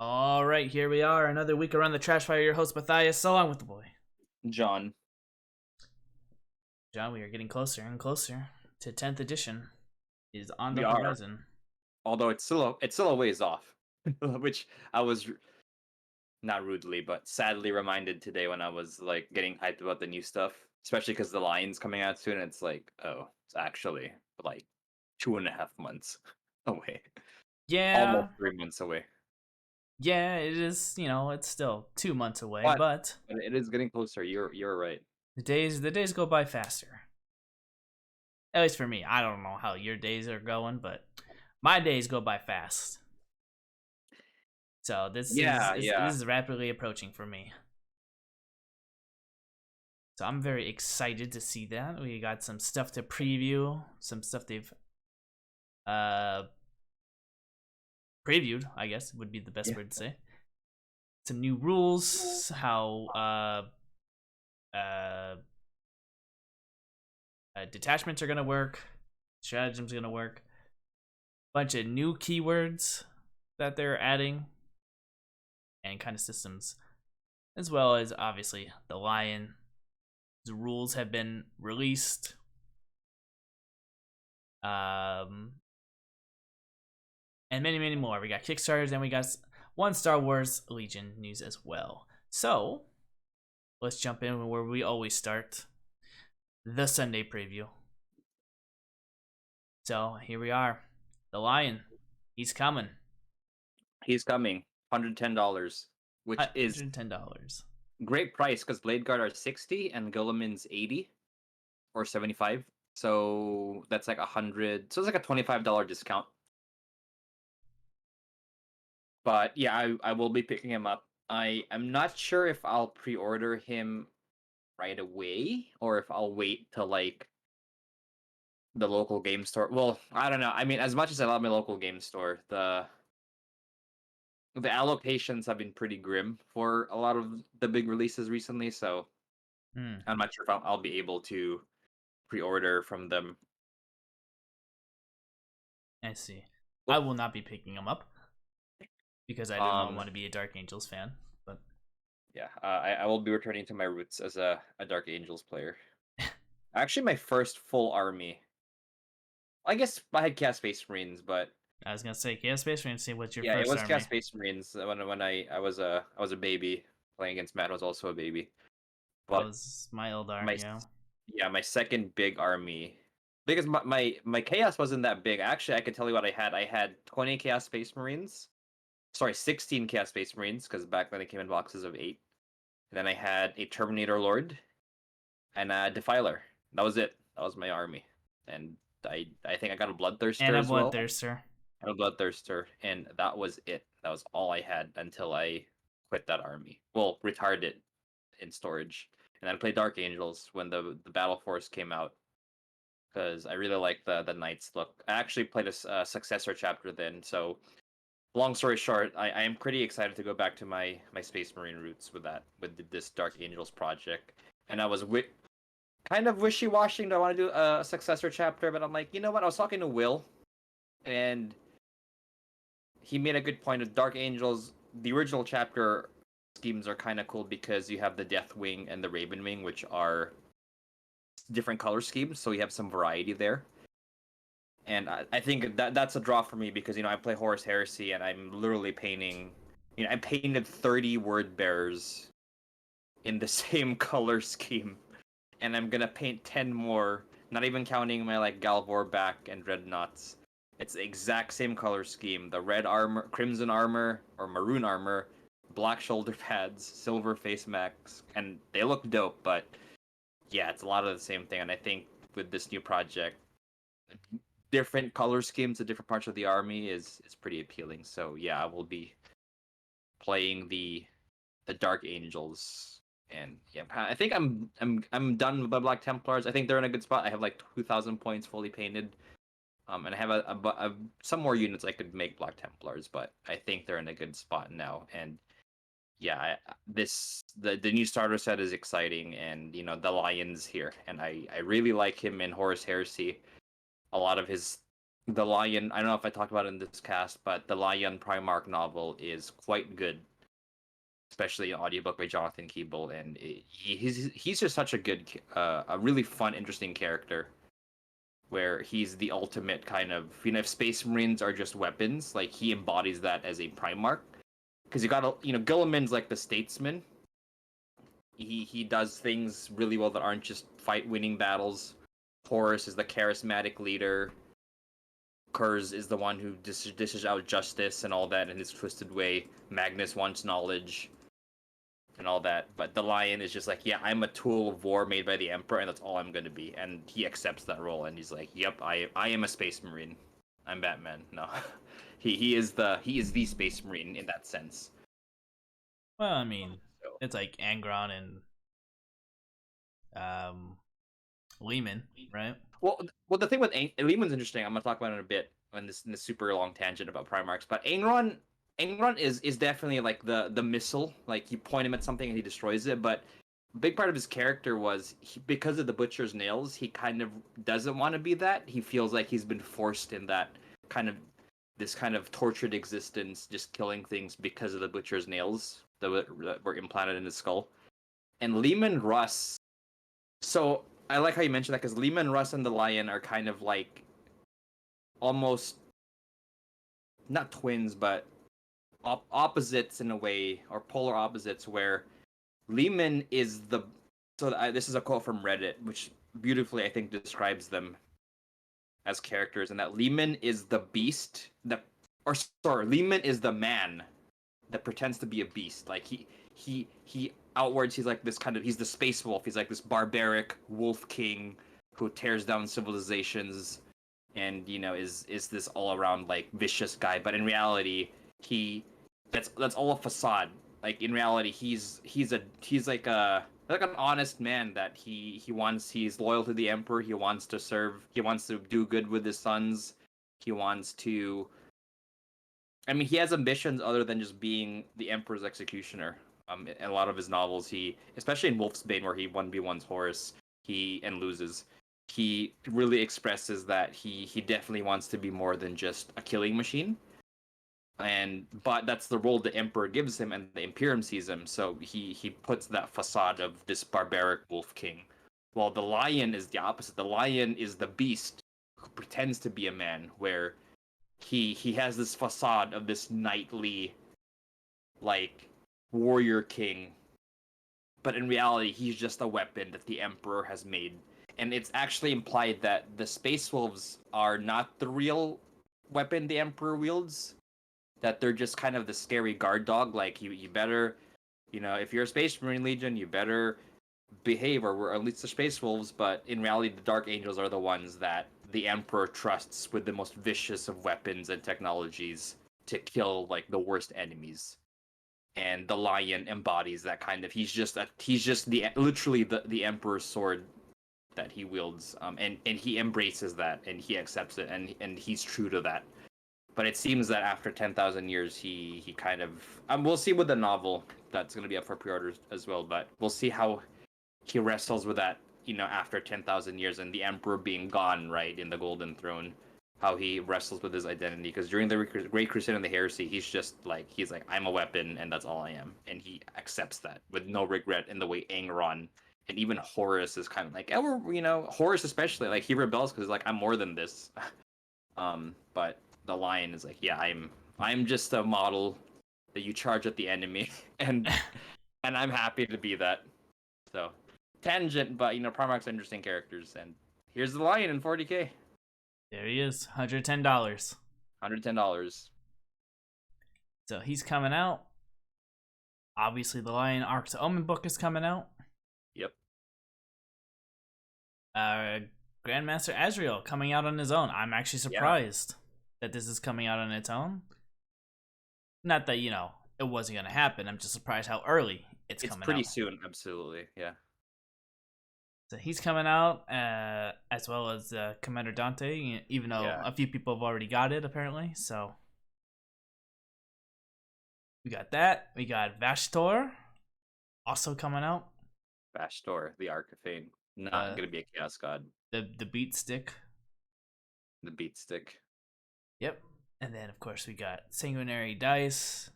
All right, here we are, another week around the trash fire. Your host Matthias, along with the boy John. John. We are getting closer and closer to 10th edition. Is on We the are, horizon. although it's still a ways off, which I was not rudely but sadly reminded today when I was like getting hyped about the new stuff, especially because the Lion's coming out soon. It's like, oh, it's actually like 2.5 months away, almost Yeah, 3 months away. yeah, it is. It's still 2 months away, But but it is getting closer. You're right. the days go by faster. At least for me. I don't know how your days are going, but my days go by fast. So this is Yeah, this, yeah, this is rapidly approaching for me. So I'm very excited to see that. We got some stuff to preview, some stuff they've uh previewed, I guess would be the best yeah. word to say. Some new rules, how uh, detachments are gonna work, stratagems gonna work, bunch of new keywords that they're adding, and kind of systems, as well as obviously the lion. The rules have been released. Um, and many, many more. We got Kickstarters and we got one Star Wars Legion news as well. So let's jump in where we always start, the Sunday preview. So here we are. The Lion. He's coming. He's coming. $110, which is $110. great price because Blade Guard are 60 and Guilliman's 80 or 75. So that's like 100. So it's like a $25 discount. But yeah, I will be picking him up. I'm not sure if I'll pre-order him right away or if I'll wait till like the local game store. Well, I don't know. I mean, as much as I love my local game store, the allocations have been pretty grim for a lot of the big releases recently, so Hmm, I'm not sure if I'll be able to pre-order from them. I see. I Oh, will not be picking him up because I do not Um, want to be a Dark Angels fan. But yeah, I will be returning to my roots as a Dark Angels player. Actually, my first full army. I guess I had Chaos Space Marines, but I was gonna say Chaos Space Marine. See what's your yeah, it first was Chaos army? Space Marines when I was a baby playing against Matt was also a baby. That But was my Eldar. my Yeah. yeah, my second big army, because my Chaos wasn't that big. Actually, I could tell you what I had. I had 20 Chaos Space Marines. Sorry, 16 Chaos Space Marines because back then it came in boxes of 8. And then I had a Terminator Lord and a Defiler. That was it. That was my army. And I think I got a And Bloodthirster a as well. Bloodthirster. And a Bloodthirster, and that was it. That was all I had until I quit that army. Well, retired it in storage. And then I played Dark Angels when the Battle Force came out because I really like the Knights look. I actually played a successor chapter then, so long story short, I am pretty excited to go back to my Space Marine roots with this Dark Angels project. And I was kind of wishy-washy. Do I want to do a successor chapter? But I'm like, you know what? I was talking to Will, and he made a good point of Dark Angels. The original chapter schemes are kind of cool because you have the Deathwing and the Ravenwing, which are different color schemes, so you have some variety there. And I think that's a draw for me because I play Horus Heresy and I'm literally painting. I painted 30 word bearers in the same color scheme, and I'm gonna paint 10 more. Not even counting my like Galvor back and Dreadnoughts. It's the exact same color scheme: the red armor, crimson armor, or maroon armor, black shoulder pads, silver face max, and they look dope. But yeah, it's a lot of the same thing. And I think with this new project, different color schemes to different parts of the army is pretty appealing. So yeah, I will be playing the Dark Angels, and yeah, I think I'm done with the Black Templars. I think they're in a good spot. I have like 2,000 points fully painted, and I have some more units I could make Black Templars, but I think they're in a good spot now. And yeah, the new starter set is exciting, and the Lion's here, and I really like him in Horus Heresy. A lot of his the Lion. I don't know if I talked about it in this cast, but the Lion Primarch novel is quite good, especially an audiobook by Jonathan Keeble, and he's just such a good, a really fun, interesting character. Where he's the ultimate kind of, if Space Marines are just weapons, like he embodies that as a Primarch. Because you got to, Gilliman's like the statesman. He does things really well that aren't just fight winning battles. Horus is the charismatic leader. Kurz is the one who dishes out justice and all that in his twisted way. Magnus wants knowledge and all that. But the Lion is just like, yeah, I'm a tool of war made by the Emperor, and that's all I'm going to be. And he accepts that role, and he's like, yep, I am a Space Marine. I'm Batman. No, he is the Space Marine in that sense. Well, I mean, So it's like Angron and um, Lehman, right? well, the thing with Lehman's interesting. I'm gonna talk about it in a bit in this super long tangent about Primarchs. But Angron is definitely like the missile. Like you point him at something and he destroys it. But a big part of his character was because of the butcher's nails. He kind of doesn't want to be that. He feels like he's been forced in that kind of this kind of tortured existence, just killing things because of the butcher's nails that were implanted in his skull. And Lehman Russ, so I like how you mentioned that because Lehman Russ and the Lion are kind of like almost not twins, but opposites in a way, or polar opposites. Where Lehman is the this is a quote from Reddit, which beautifully I think describes them as characters, and that Lehman is the beast that, or sorry, Lehman is the man that pretends to be a beast. Like he outwards he's like this kind of he's the space wolf. He's like this barbaric wolf king who tears down civilizations and is this all around like vicious guy. But in reality, he that's all a facade. Like in reality, he's like an honest man that he's loyal to the emperor. He wants to serve. He wants to do good with his sons. He wants to I mean, he has ambitions other than just being the Emperor's executioner. In a lot of his novels, especially in Wolfsbane, where he 1v1s Horus, and loses, he really expresses that he definitely wants to be more than just a killing machine. But that's the role the Emperor gives him, and the Imperium sees him. So he puts that facade of this barbaric wolf king. While the Lion is the opposite. The Lion is the beast who pretends to be a man, where he has this facade of this knightly like warrior king, but in reality he's just a weapon that the emperor has made. And it's actually implied that the space wolves are not the real weapon the emperor wields, that they're just kind of the scary guard dog. Like you better, if you're a space marine legion, you better behave, or we're at least the space wolves. But in reality, the dark angels are the ones that the emperor trusts with the most vicious of weapons and technologies to kill like the worst enemies. And the lion embodies that kind of he's just the literally the emperor's sword that he wields, and he embraces that and he accepts it, and he's true to that. But it seems that after 10,000 years, he kind of we'll see with the novel that's going to be up for pre-orders as well. But we'll see how he wrestles with that, after 10,000 years and the emperor being gone, right, in the Golden Throne, how he wrestles with his identity. Because during the Great Crusade and the Heresy, he's like, I'm a weapon and that's all I am. And he accepts that with no regret in the way Angron and even Horus is kind of like, oh, Horus especially, like, he rebels because he's like, I'm more than this. But the Lion is like, yeah, I'm just a model that you charge at the enemy, and I'm happy to be that. So tangent, but Primarch's interesting characters, and here's the Lion in 40K. There he is, $110. $110. So he's coming out. Obviously, the Lion Arc to Omen book is coming out. Yep. Grandmaster Azrael coming out on his own. I'm actually surprised that this is coming out on its own. Not that, it wasn't going to happen. I'm just surprised how early it's coming out. It's pretty soon, absolutely, yeah. So he's coming out, as well as Commander Dante, even though a few people have already got it, apparently. So we got that. We got Vashtor also coming out. Vashtor, the Archifane. Not going to be a Chaos God. The beat stick. The beat stick. Yep. And then of course we got sanguinary dice,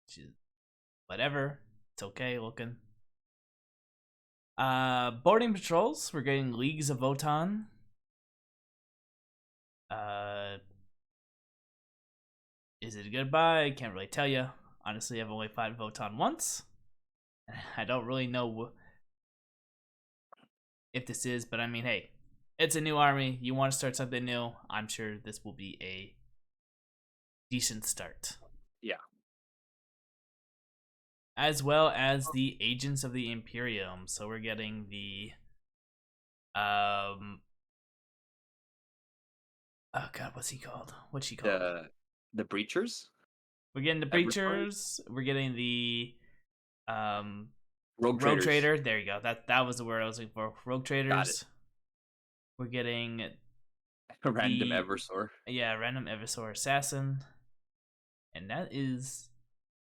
which is whatever. It's okay looking. Boarding patrols. We're getting Leagues of Votan. Is it a good buy? Can't really tell you. Honestly, I've only fought Votan once. I don't really know if this is, but I mean, hey, it's a new army. You want to start something new? I'm sure this will be a decent start. Yeah. As well as the Agents of the Imperium. So we're getting the oh god, what's he called? What's she called? The Breachers? We're getting the Eversworn? Breachers. We're getting the um Rogue Rogue Traders. Trader. There you go. That was the word I was looking for. Rogue Got it. Traders. We're getting Random the Eversor. random Eversor Assassin, and that is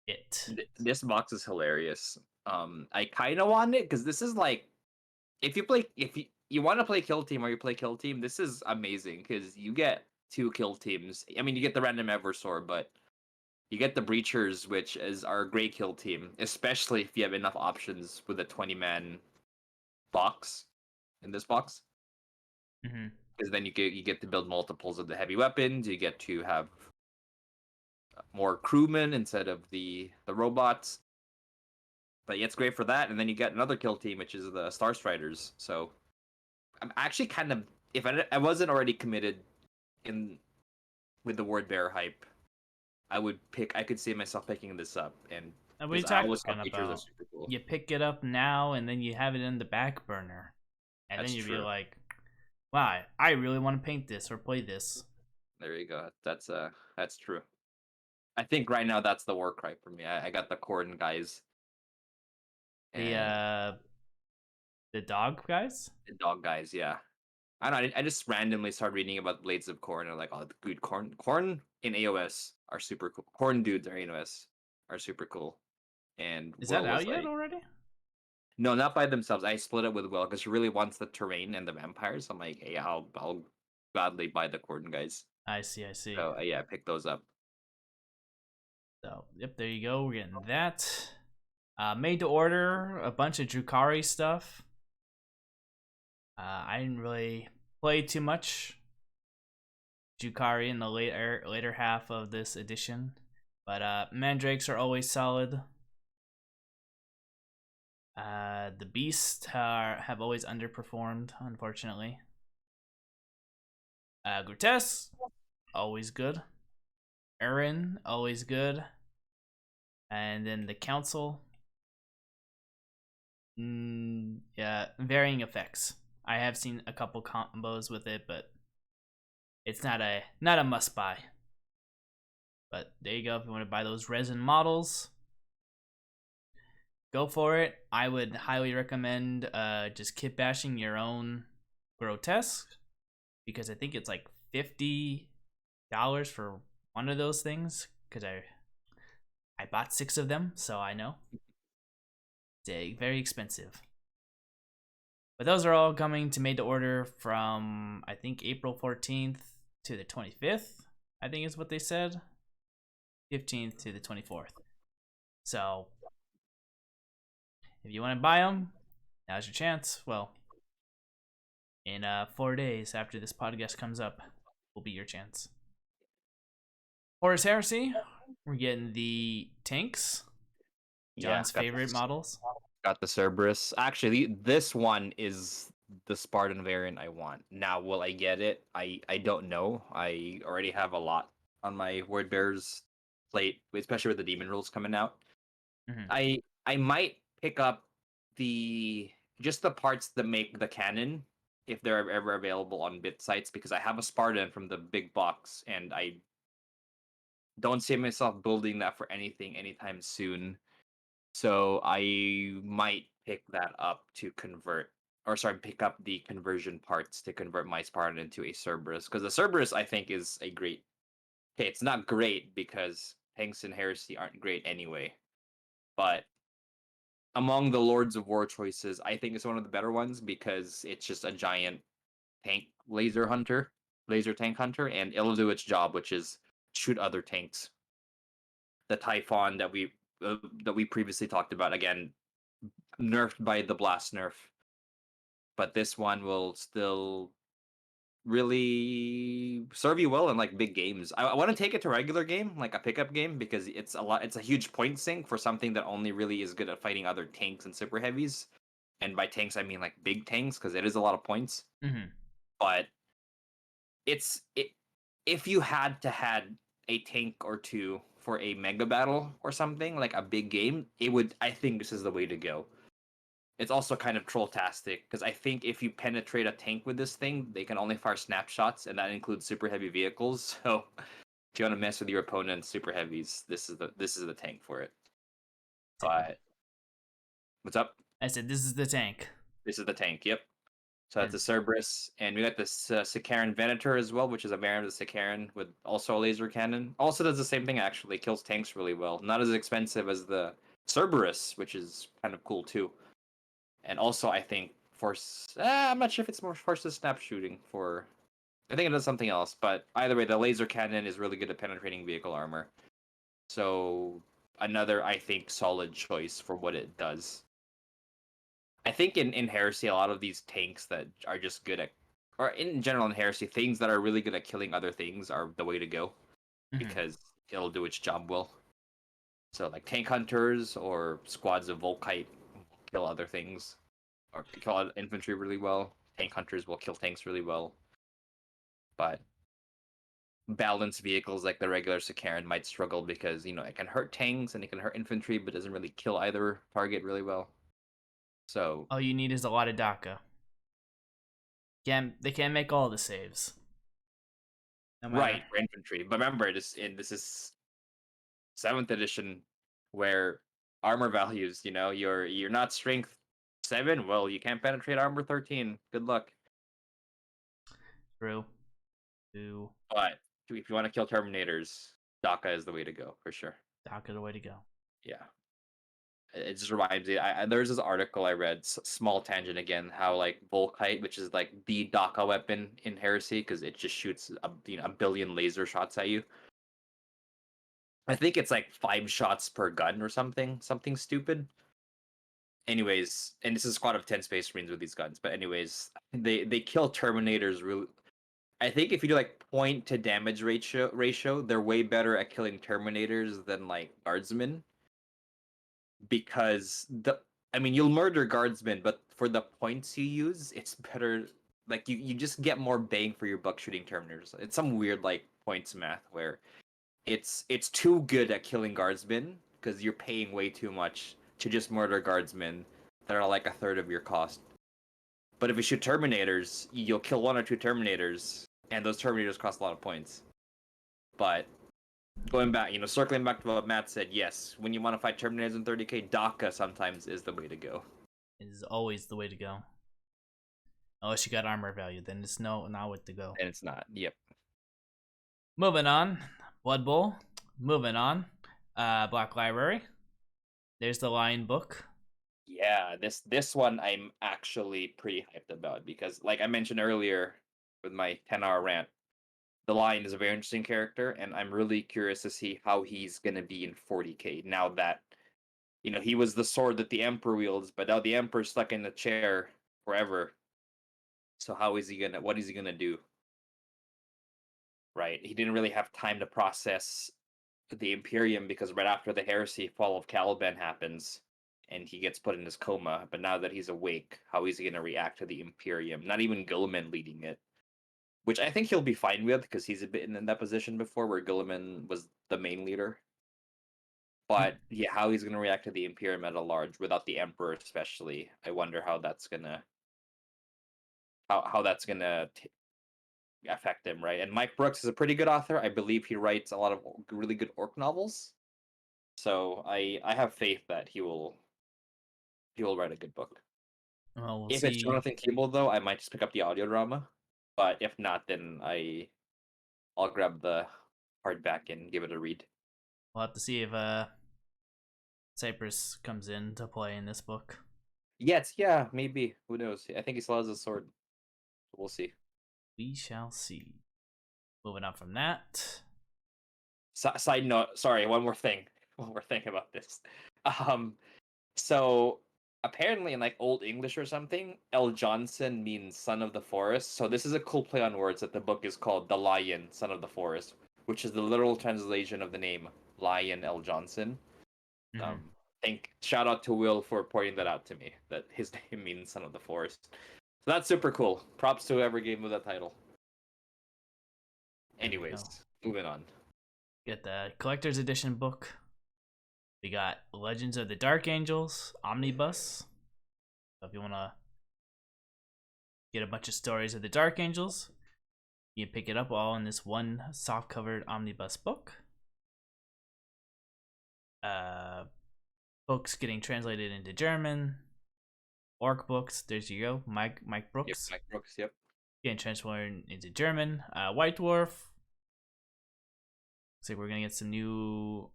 it. This box is hilarious. I kind of want it because this is like, if you want to play kill team or you play kill team, this is amazing because you get two kill teams. I mean, you get the random Eversor, but you get the Breachers, which is our great kill team, especially if you have enough options with a 20-man box in this box. Mm-hmm. Because then you get to build multiples of the heavy weapons. You get to have more crewmen instead of the robots. But yeah, it's great for that. And then you get another kill team, which is the Star Striders. So I'm actually kind of, if I wasn't already committed in with the word bear hype, I could see myself picking this up, and And what are you because I always talking thought features are about? super cool. You pick it up now, and then you have it in the back burner, and then That's you'd be true. like, "Wow, I really want to paint this or play this." There you go. That's true. I think right now that's the war cry for me. I got the Corden guys The and the dog guys. the dog guys. Yeah, I don't know. I just randomly started reading about Blades of Corn and like, oh, the good corn in AOS are super cool. Corn dudes are AOS are super cool. And Is that Will out was yet like, already? no, not by themselves. I split it with Will because she really wants the terrain and the vampires. I'm like, hey, I'll gladly buy the Corden guys. I see. I see. So yeah, pick those up. So yep, there you go. We're getting that. Made to order a bunch of Drukari stuff. I didn't really play too much Drukari in the later half of this edition, but Mandrakes are always solid. The Beasts have always underperformed, unfortunately. Grotesque, always good. Urin, always good. And then the Council, yeah, varying effects. I have seen a couple combos with it, but it's not a must buy. But there you go. If you want to buy those resin models, go for it. I would highly recommend just kit bashing your own grotesque, because I think it's like $50 for one of those things, because I bought 6 of them, so I know it's very expensive. But those are all coming to made to order from, I think, April 14th to the 25th, I think is what they said. 15th to the 24th. So if you want to buy them, now's your chance. Well, in 4 days after this podcast comes up, will be your chance. Horus Heresy, we're getting the tanks, Yeah, John's favorite models. got the Cerberus. Actually, this one is the Spartan variant I want. Now, will I get it? I don't know. I already have a lot on my Word Bears plate, especially with the demon rules coming out. Mm-hmm. I might pick up the just the parts that make the cannon if they're ever available on bit sites, because I have a Spartan from the big box and I don't see myself building that for anything anytime soon. So I might pick that up to convert, or sorry, pick up the conversion parts to convert my Spartan into a Cerberus. Because the Cerberus, I think, is a great. Okay, it's not great because tanks and heresy aren't great anyway. But among the Lords of War choices, I think it's one of the better ones because it's just a giant tank laser hunter laser tank hunter, and it'll do its job, which is shoot other tanks. The Typhon that we previously talked about, again, nerfed by the blast nerf, but this one will still really serve you well in like big games. I want to take it to regular game, like a pickup game, because it's a huge point sink for something that only really is good at fighting other tanks and super heavies. And by tanks I mean like big tanks, because it is a lot of points. Mm-hmm. But it if you had to had a tank or two for a mega battle or something, like a big game, I think this is the way to go. It's also kind of troll-tastic, because I think if you penetrate a tank with this thing, they can only fire snapshots, and that includes super heavy vehicles. So if you want to mess with your opponent's super heavies, this is the tank for it. But what's up? I said this is the tank. This is the tank. Yep. So that's And a Cerberus, and we got this Sicaran Venator as well, which is a variant of the Sicaran with also a laser cannon. Also does the same thing actually, kills tanks really well. Not as expensive as the Cerberus, which is kind of cool too. And also, I think I'm not sure if it's more forces snap shooting for. I think it does something else, but either way, the laser cannon is really good at penetrating vehicle armor. So another, I think, solid choice for what it does. I think in Heresy, a lot of these tanks that are just good at, or in general in Heresy, things that are really good at killing other things are the way to go, mm-hmm. because it'll do its job well. So like tank hunters or squads of Volkite kill other things, or kill infantry really well. Tank hunters will kill tanks really well, but balanced vehicles like the regular Sicaran might struggle because it can hurt tanks and it can hurt infantry, but doesn't really kill either target really well. So All you need is a lot of DACA. They can't make all the saves. No matter. right for infantry, but remember this is 7th edition, where armor values, you're not strength 7. Well, you can't penetrate armor 13. Good luck. True. True. But if you want to kill Terminators, DACA is the way to go for sure. DACA the way to go. Yeah. It just reminds me. There's this article I read. Small tangent again. How like Volkite, which is like the DACA weapon in Heresy, because it just shoots a billion laser shots at you. I think it's like 5 shots per gun or something stupid. Anyways, and this is a squad of 10 Space Marines with these guns. But anyways, they kill Terminators really. I think if you do like point to damage ratio, they're way better at killing Terminators than like Guardsmen, because you'll murder Guardsmen, but for the points you use, it's better. Like you just get more bang for your buck shooting Terminators. It's some weird like points math where it's too good at killing Guardsmen because you're paying way too much to just murder Guardsmen that are like a third of your cost. But if you shoot Terminators, you'll kill 1 or 2 Terminators, and those Terminators cost a lot of points. But going back, circling back to what Matt said, yes, when you want to fight Terminators in 30k, DACA sometimes is the way to go. It is always the way to go. Unless you got armor value, then it's not way to go. And it's not. Yep. Moving on. Blood Bowl. Moving on. Black Library. There's the Lion book. Yeah, this one I'm actually pretty hyped about, because like I mentioned earlier with my 10-hour rant, the Lion is a very interesting character, and I'm really curious to see how he's gonna be in 40k now that he was the sword that the Emperor wields, but now the Emperor's stuck in the chair forever. So what is he gonna do? Right? He didn't really have time to process the Imperium, because right after the heresy, Fall of Caliban happens, and he gets put in his coma. But now that he's awake, how is he going to react to the Imperium? Not even Guilliman leading it, which I think he'll be fine with, because he's been in that position before, where Guilliman was the main leader. But yeah, how he's going to react to the Imperium at a large without the Emperor, especially, I wonder how that's gonna affect him, right? And Mike Brooks is a pretty good author. I believe he writes a lot of really good orc novels. So I have faith that he will write a good book. Well, we'll If it's see. Jonathan Keeble, though, I might just pick up the audio drama. But if not, then I'll grab the hardback and give it a read. We'll have to see if Cypress comes into play in this book. Yes, yeah, maybe. Who knows? I think he still has a sword. We'll see. We shall see. Moving on from that. Side note, sorry, one more thing. One more thing about this. Um, so apparently in like Old English or something, L. Johnson means son of the forest. So this is a cool play on words that the book is called The Lion, Son of the Forest, which is the literal translation of the name Lion L. Johnson. Mm-hmm. Shout out to Will for pointing that out to me, that his name means son of the forest. So that's super cool. Props to whoever gave him that title. There we go. Anyways, moving on. Get the collector's edition book. We got Legends of the Dark Angels Omnibus. So if you want to get a bunch of stories of the Dark Angels, you can pick it up all in this one soft-covered omnibus book. Books getting translated into German. Orc books. There's you go. Mike Brooks. Yep, Mike Brooks. Yep. Getting translated into German. White Dwarf. Looks like we're gonna get some new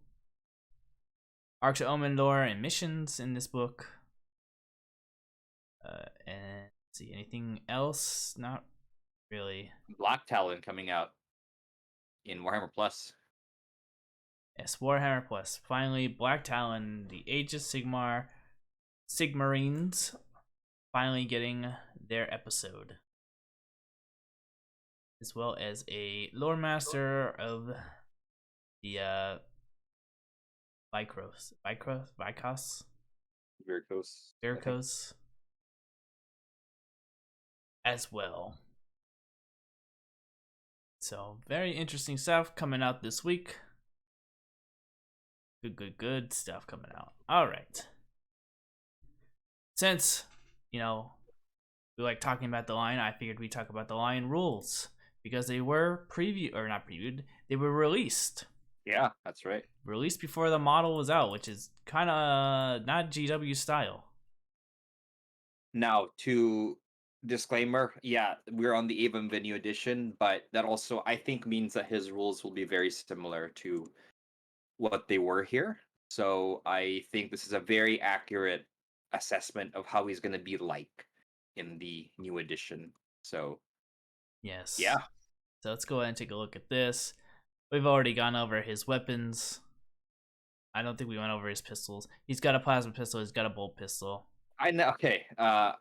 Arcs of Omen lore and missions in this book. And let's see, anything else? Not really. Black Talon coming out in Warhammer Plus. Yes, Warhammer Plus. Finally, Black Talon, the Age of Sigmarines, finally getting their episode. As well as a lore master of the Vicos. Vircos. As well. So, very interesting stuff coming out this week. Good stuff coming out. All right. Since, we like talking about the line, I figured we'd talk about the line rules. Because they were not previewed, they were released. Yeah, that's right. Released before the model was out, which is kind of not GW style. Now, to disclaimer, yeah, we're on the Avon Venue edition, but that also, I think, means that his rules will be very similar to what they were here. So I think this is a very accurate assessment of how he's going to be like in the new edition. So, Yes. yeah. So let's go ahead and take a look at this. We've already gone over his weapons. I don't think we went over his pistols. He's got a plasma pistol. He's got a bolt pistol. I know. Okay. I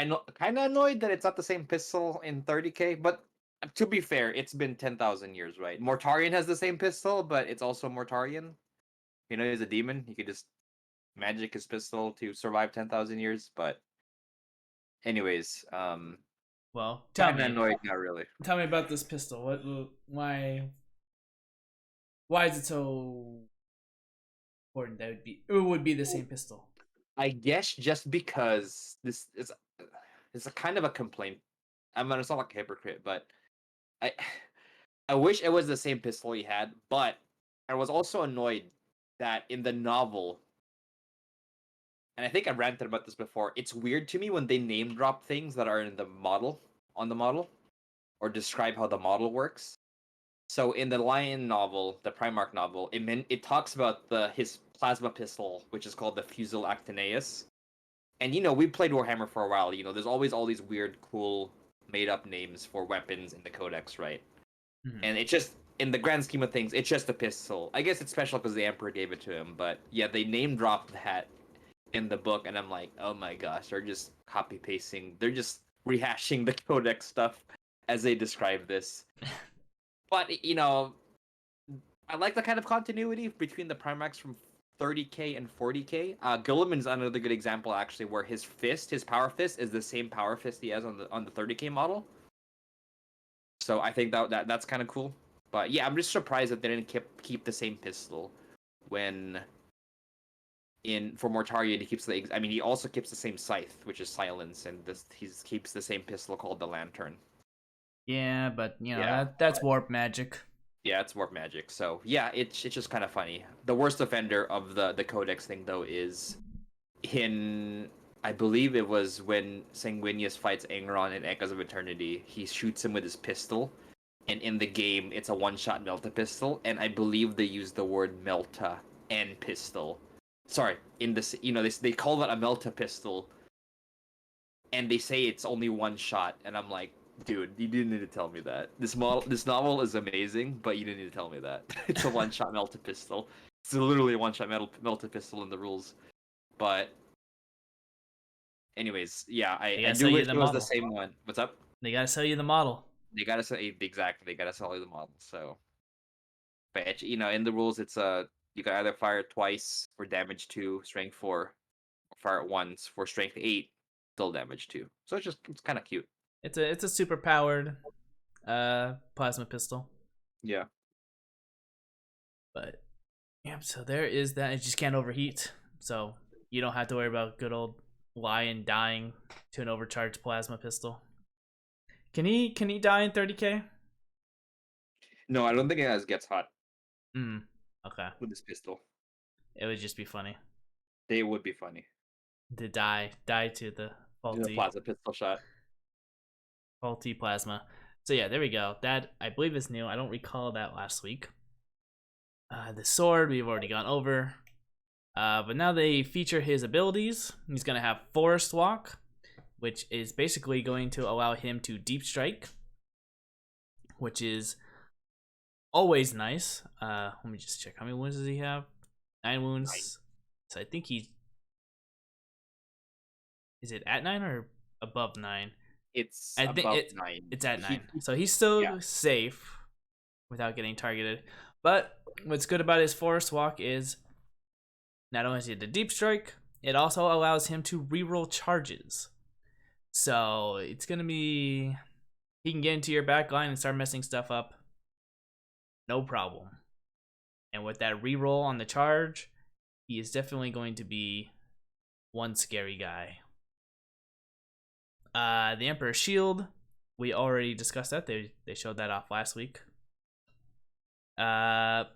know. Kind of annoyed that it's not the same pistol in 30K, but to be fair, it's been 10,000 years, right? Mortarion has the same pistol, but it's also Mortarion. He's a demon. He could just magic his pistol to survive 10,000 years. But, anyways, well, tell me. Annoyed, not really. Tell me about this pistol. Why is it so important that it would be the same pistol? I guess just because this is it's a kind of a complaint. I'm gonna sound like a hypocrite, but I I wish it was the same pistol he had, but I was also annoyed that in the novel, and I think I ranted about this before, it's weird to me when they name drop things that are in the model, on the model, or describe how the model works. So in the Lion novel, the Primarch novel, it talks about his plasma pistol, which is called the Fusil Actinius. And we played Warhammer for a while. There's always all these weird, cool, made-up names for weapons in the Codex, right? Mm-hmm. And it's just, in the grand scheme of things, it's just a pistol. I guess it's special because the Emperor gave it to him, but yeah, they name dropped that in the book, and I'm like, oh my gosh, they're just copy-pasting. They're just rehashing the Codex stuff as they describe this. But, I like the kind of continuity between the Primax from 30K and 40K. Guilliman's another good example, actually, where his power fist, is the same power fist he has on the 30K model. So I think that's kind of cool. But yeah, I'm just surprised that they didn't keep the same pistol when for Mortarion he also keeps the same scythe, which is silence, and he keeps the same pistol called the Lantern. Yeah, but that's warp magic. Yeah, it's warp magic. So yeah, it's just kind of funny. The worst offender of the Codex thing though is I believe it was when Sanguinius fights Angron in Echoes of Eternity. He shoots him with his pistol, and in the game it's a one-shot Melta pistol, and I believe they use the word Melta and pistol. Sorry, in this they call that a Melta pistol, and they say it's only one shot, and I'm like, Dude, you didn't need to tell me that. This novel is amazing, but you didn't need to tell me that. It's a one-shot melted pistol. It's literally a one-shot melted pistol in the rules. But anyways, yeah, I, They I gotta do sell you wish the it was the model. same one. What's up? They gotta sell you the model. They gotta say exactly. They gotta sell you the model. So, but in the rules, it's you can either fire twice for damage 2, strength 4, or fire it once for strength 8, still damage 2. So it's kind of cute. It's a super powered plasma pistol. Yeah. But yeah, so there is that. It just can't overheat. So you don't have to worry about good old Lion dying to an overcharged plasma pistol. Can he die in 30K? No, I don't think it gets hot Okay. with this pistol. It would just be funny They would be funny. to die to the Do a plasma pistol shot. faulty plasma. So yeah, there we go. That I believe is new. I don't recall that last week. The sword we've already gone over. But now they feature his abilities. He's gonna have Forest Walk, which is basically going to allow him to deep strike, which is always nice. Let me just check how many wounds does he have. 9 wounds. 9. So I think is it at 9 or above 9? It's I think above 9. it's at 9. So he's still Yeah. safe without getting targeted. But what's good about his Forest Walk is not only is it a deep strike, it also allows him to reroll charges. So it's gonna be he can get into your back line and start messing stuff up. No problem. And with that reroll on the charge, he is definitely going to be one scary guy. The Emperor's Shield, we already discussed that. They showed that off last week. The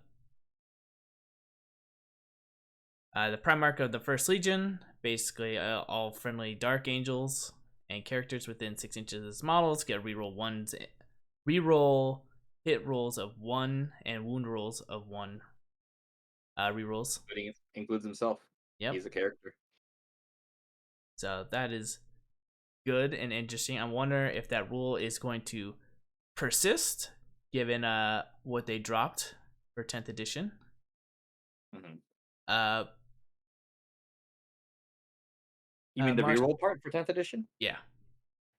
Primarch of the First Legion, basically all friendly Dark Angels and characters within 6 inches of his models get reroll hit rolls of 1 and wound rolls of 1. Rerolls. Includes himself. Yep. He's a character. So that is good and interesting. I wonder if that rule is going to persist given what they dropped for 10th edition. Mm-hmm. You mean the reroll part for 10th edition? Yeah.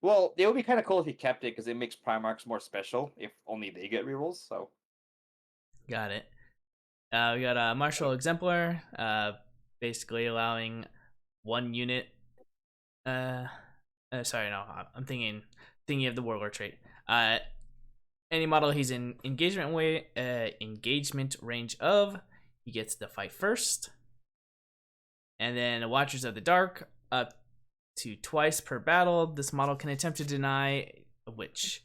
Well, it would be kind of cool if he kept it because it makes Primarchs more special if only they get rerolls. So, got it. We got a Martial Exemplar, basically allowing 1 unit. Sorry, no, I'm thinking of the Warlord trait. Any model he's in engagement range of, he gets to fight first. And then Watchers of the Dark, up to twice per battle. This model can attempt to deny a witch.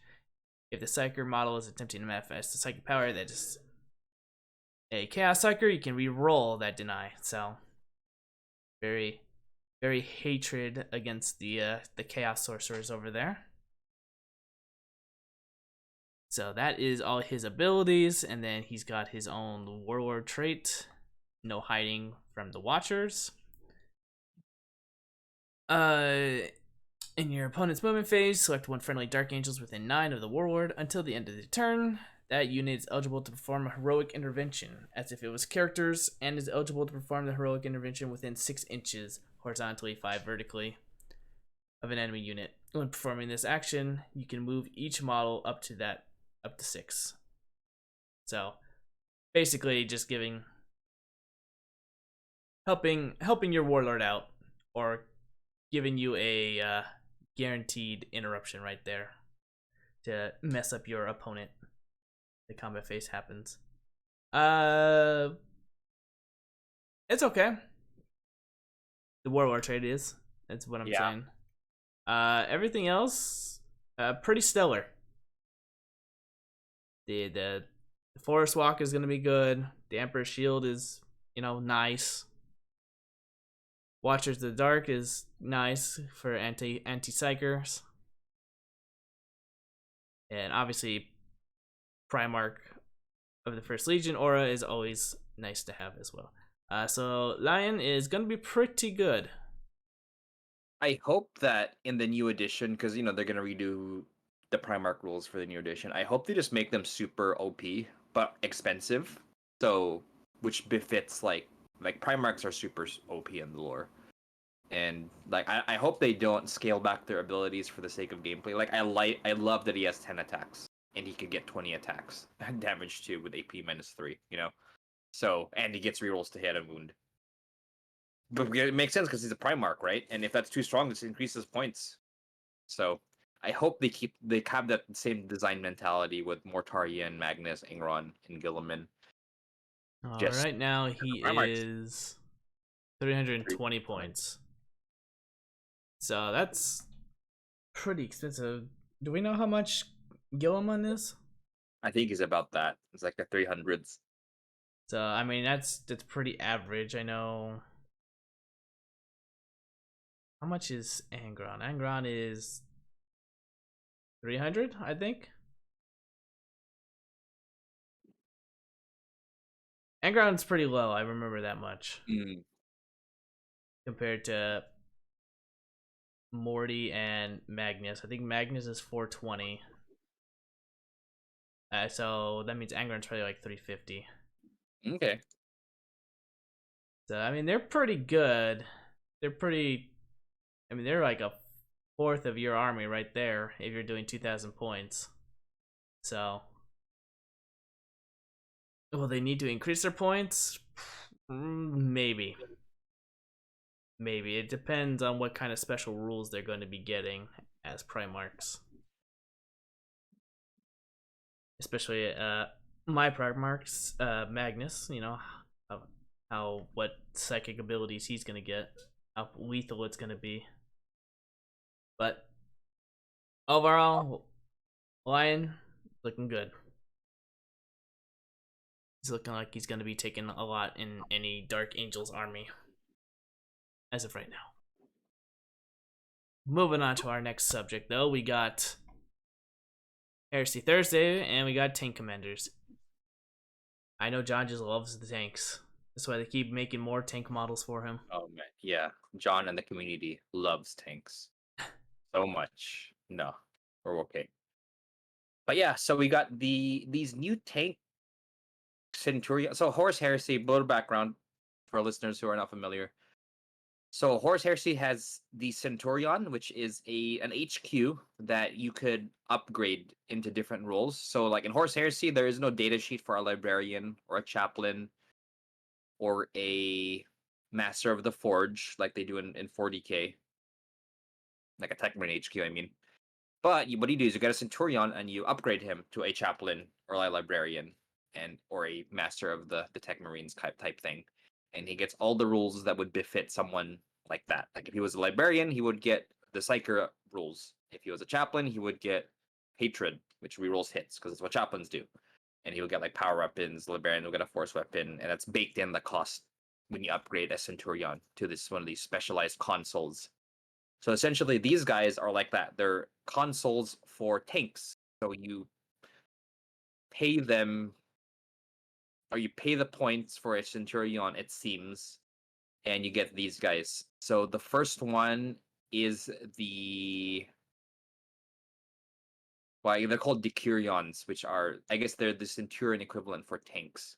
If the Psyker model is attempting to manifest the psychic power that is a Chaos Psyker, you can re-roll that deny. So, very, very hatred against the Chaos Sorcerers over there. So that is all his abilities, and then he's got his own Warlord trait, no hiding from the Watchers. In your opponent's movement phase, select 1 friendly Dark Angels within 9 of the Warlord until the end of the turn. That unit is eligible to perform a heroic intervention, as if it was characters, and is eligible to perform the heroic intervention within 6 inches, horizontally, 5 vertically, of an enemy unit. When performing this action, you can move each model up to 6. So, basically, just helping your Warlord out, or giving you a guaranteed interruption right there to mess up your opponent. The combat phase happens. It's okay. The Warlord trait is. That's what I'm saying. Everything else, pretty stellar. The Forest Walk is gonna be good. The Emperor's Shield is, nice. Watchers of the Dark is nice for anti-psychers. And obviously Primarch of the First Legion aura is always nice to have as well. So Lion is gonna be pretty good. I hope that in the new edition, because they're gonna redo the Primarch rules for the new edition. I hope they just make them super OP but expensive. So which befits like Primarchs are super OP in the lore. And like I hope they don't scale back their abilities for the sake of gameplay. Like I love that he has 10 attacks and he could get 20 attacks damage too with AP -3, you know. So and he gets rerolls to hit and wound. But it makes sense because he's a Primarch, right? And if that's too strong, this increases points. So I hope they have that same design mentality with Mortarion, Magnus, Ingron, and Gilliman. Just Right now he Primarchs. is 320 points. So that's pretty expensive. Do we know how much Gilliman is? I think he's about that. It's like the 300s. So I mean that's pretty average. I know. How much is Angron? Angron is 300, I think. Angron's pretty low. I remember that much Mm. compared to Morty and Magnus. I think Magnus is 420. So that means Angron's probably like 350. Okay. So I mean they're pretty good. They're pretty. I mean they're like a fourth of your army right there if you're doing 2,000 points. So will they need to increase their points? Maybe. Maybe. It depends on what kind of special rules they're going to be getting as Primarchs. Especially my Primarchs, Magnus, you know, what psychic abilities he's going to get, how lethal it's going to be. But overall, Lion looking good. He's looking like he's going to be taking a lot in any Dark Angels army as of right now. Moving on to our next subject, though, we got Heresy Thursday and we got Tank Commanders. I know John just loves the tanks. That's why they keep making more tank models for him. Oh man, yeah. John and the community loves tanks so much. No, we're okay. But yeah, so we got these new tank Centurion. So Horus Heresy, a little background for listeners who are not familiar. So Horus Heresy has the Centurion, which is an HQ that you could upgrade into different roles. So like in Horus Heresy, there is no data sheet for a librarian or a chaplain or a master of the forge like they do in 40k, like a Techmarine HQ, I mean. But what you do is you get a Centurion and you upgrade him to a chaplain or a librarian and or a master of the Techmarines type thing. And he gets all the rules that would befit someone like that. Like if he was a librarian, he would get the Psyker rules. If he was a chaplain, he would get Hatred, which rerolls hits, because it's what chaplains do. And he would get like power weapons, the librarian will get a force weapon, and that's baked in the cost when you upgrade a Centurion to this one of these specialized consoles. So essentially, these guys are like that. They're consoles for tanks. So you pay them, or you pay the points for a Centurion, it seems, and you get these guys. So the first one is well, they're called Decurions, which are, I guess they're the Centurion equivalent for tanks.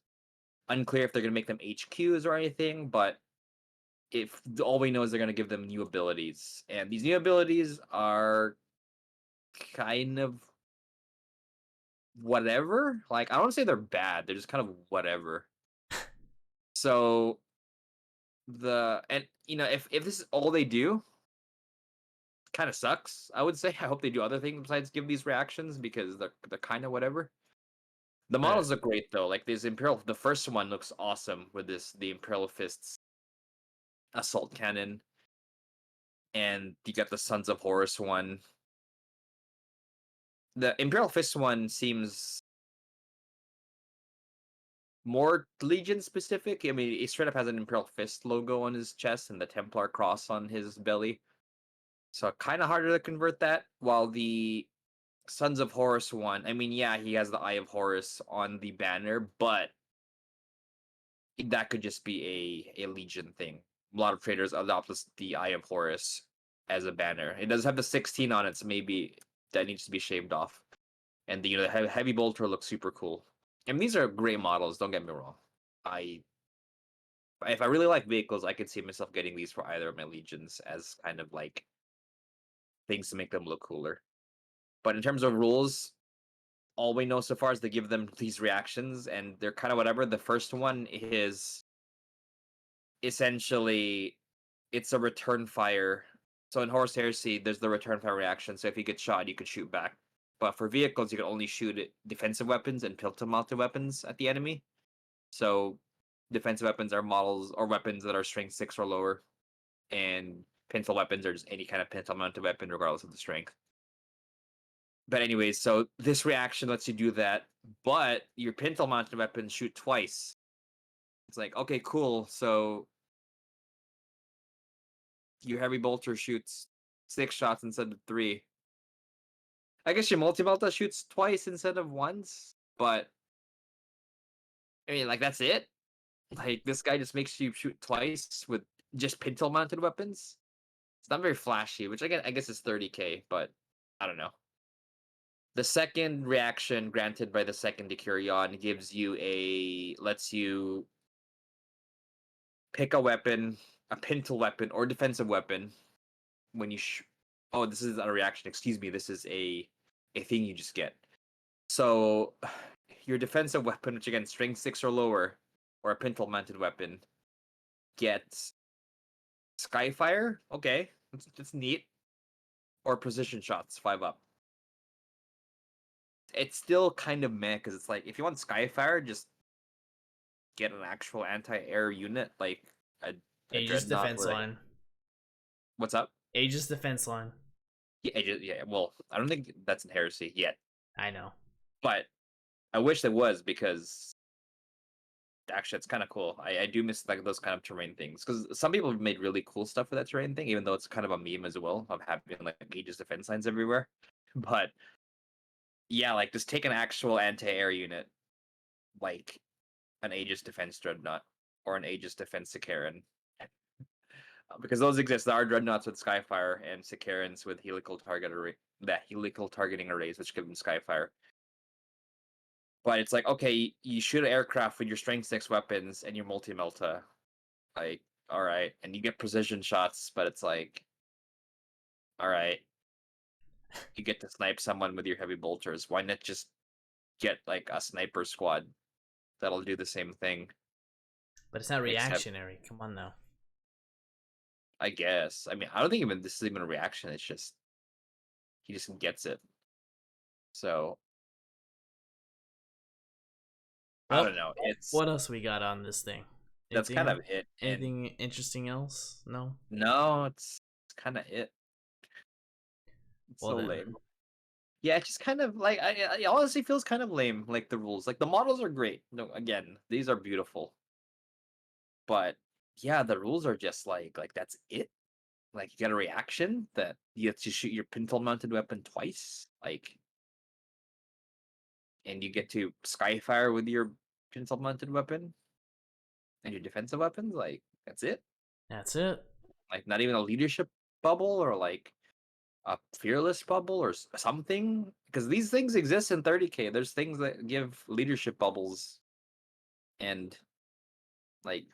Unclear if they're going to make them HQs or anything, but if all we know is they're going to give them new abilities. And these new abilities are kind of whatever. Like, I don't want to say they're bad. They're just kind of whatever. So if this is all they do, kind of sucks. I would say. I hope they do other things besides give these reactions because they're kind of whatever. The models look great though. Like this Imperial, the first one looks awesome with the Imperial Fists assault cannon, and you got the Sons of Horus one. The Imperial Fist one seems more Legion specific. I mean, he straight up has an Imperial Fist logo on his chest and the Templar cross on his belly. So kind of harder to convert that. While the Sons of Horus one, I mean, yeah, he has the Eye of Horus on the banner, but that could just be a Legion thing. A lot of traders adopt the Eye of Horus as a banner. It does have the 16 on it, so maybe that needs to be shaved off. And the heavy bolter looks super cool. And these are great models. Don't get me wrong. If I really like vehicles, I could see myself getting these for either of my legions as kind of like things to make them look cooler. But in terms of rules, all we know so far is they give them these reactions, and they're kind of whatever. The first one is essentially it's a return fire. So in Horus Heresy, there's the return fire reaction. So if you get shot, you could shoot back. But for vehicles, you can only shoot at defensive weapons and pistol-mounted weapons at the enemy. So defensive weapons are models or weapons that are strength 6 or lower, and pintle weapons are just any kind of pintle-mounted weapon, regardless of the strength. But anyways, so this reaction lets you do that, but your pintle-mounted weapons shoot twice. It's like, okay, cool. So your heavy bolter shoots 6 shots instead of 3. I guess your multi-melta shoots twice instead of once, but I mean, like, that's it. Like, this guy just makes you shoot twice with just pintle-mounted weapons. It's not very flashy, which I guess is 30k, but I don't know. The second reaction granted by the second Decurion gives you lets you pick a weapon, a pintle weapon or defensive weapon when you oh, this is not a reaction, excuse me, this is a thing you just get. So your defensive weapon, which again strength 6 or lower, or a pintle mounted weapon, gets Skyfire. Okay, that's neat. Or precision shots, 5 up. It's still kind of meh because it's like if you want Skyfire, just get an actual anti-air unit like a Aegis dreadnought defense or line. what's up? Aegis defense line. Yeah. Well, I don't think that's in Heresy yet, I know. but I wish there was because actually it's kind of cool. I do miss like those kind of terrain things because some people have made really cool stuff for that terrain thing, even though it's kind of a meme as well of having like Aegis defense lines everywhere. But yeah, like just take an actual anti-air unit, like an Aegis defense dreadnought or an Aegis defense Sicaran. Because those exist. There are dreadnoughts with Skyfire and Sicarans with helical targeting arrays, which give them Skyfire. But it's like, okay, you shoot an aircraft with your strength 6 weapons and your multi-melta. Like, alright. And you get precision shots, but it's like, alright. You get to snipe someone with your heavy bolters. Why not just get like a sniper squad that'll do the same thing? But it's not Except, reactionary. Come on now. I guess. I mean, I don't think even this is even a reaction. It's just he just gets it. So I Well, don't know. It's what else we got on this thing? that's kind of it. And Anything interesting else? No. no, it's kind of it. It's Well so then. lame. Yeah, it's just kind of like it honestly feels kind of lame. Like the rules, like the models are great. No, again, these are beautiful, but yeah, the rules are just like that's it. Like you get a reaction that you have to shoot your pintle mounted weapon twice, like, and you get to skyfire with your pintle mounted weapon and your defensive weapons. Like that's it. That's it. Like not even a leadership bubble or like a fearless bubble or something, because these things exist in 30k. There's things that give leadership bubbles and like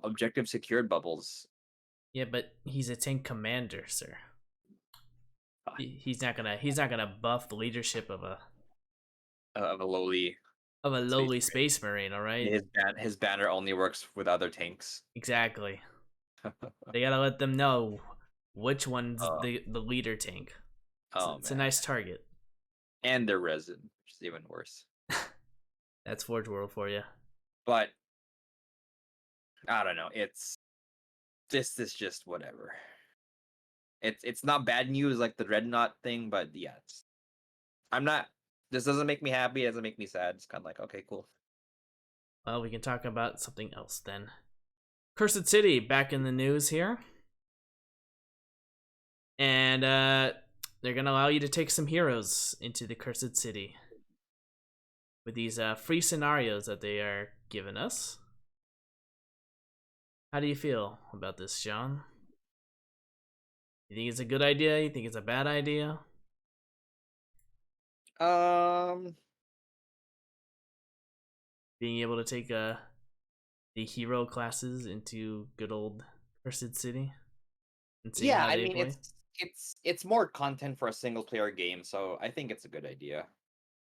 objective secured bubbles. Yeah, but he's a tank commander, sir. He's not gonna buff the leadership Of a lowly of a space lowly marine. space marine. All right. His banner only works with other tanks. Exactly. They gotta let them know which one's Oh, the leader tank. oh It's a man, nice target. and their resin, which is even worse. That's Forge World for you. But I don't know. This is just whatever. It's not bad news like the dreadnought thing, but yeah, I'm not. This doesn't make me happy. It doesn't make me sad. It's kind of like, okay, cool. Well, we can talk about something else then. Cursed City back in the news here. And they're going to allow you to take some heroes into the Cursed City with these free scenarios that they are giving us. How do you feel about this, John? You think it's a good idea? You think it's a bad idea? Um, Being able to take the hero classes into good old Cursed City and seeing yeah, how I they mean play. it's more content for a single player game, so I think it's a good idea.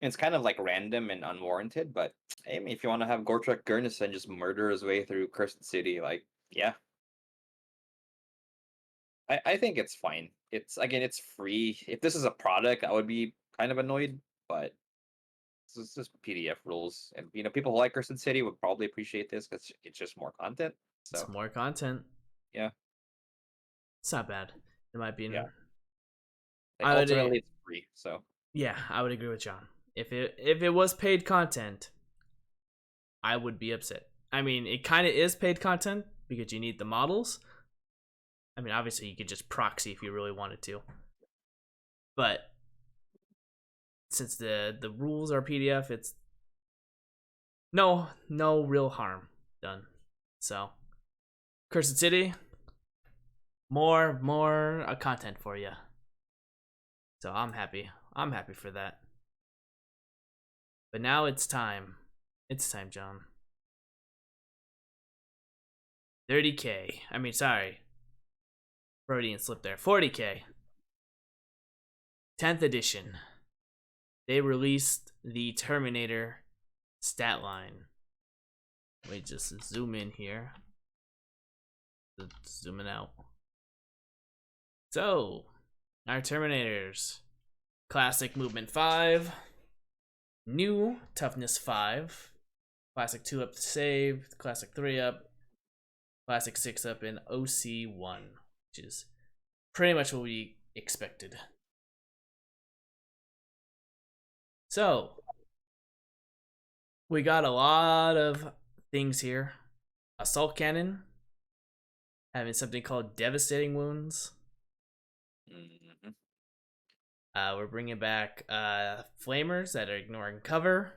It's kind of like random and unwarranted, but I mean, if you want to have Gortrek Gurnison just murder his way through Cursed City, like, yeah, I think it's fine. It's again, it's free. If this is a product, I would be kind of annoyed, but it's just PDF rules, and people who like Cursed City would probably appreciate this because it's just more content. It's So more content. yeah, It's not bad, in my yeah. opinion. Like I would, ultimately, it's free. So yeah, I would agree with John. If it was paid content, I would be upset. I mean, it kind of is paid content because you need the models. I mean, obviously you could just proxy if you really wanted to, but since the rules are PDF, it's no real harm done. So, Cursed City, more content for you. So I'm happy. I'm happy for that. But now it's time. It's time, John. 30K. I mean, sorry. Freudian slip there. 40K. 10th edition. They released the Terminator stat line. Let me just zoom in here. Zooming out. So, our Terminators. Classic movement 5. New toughness 5. Classic 2 up to save. Classic 3 up. Classic 6 up in OC1. Which is pretty much what we expected. So, we got a lot of things here. Assault cannon, having something called devastating wounds. mhm. We're bringing back flamers that are ignoring cover,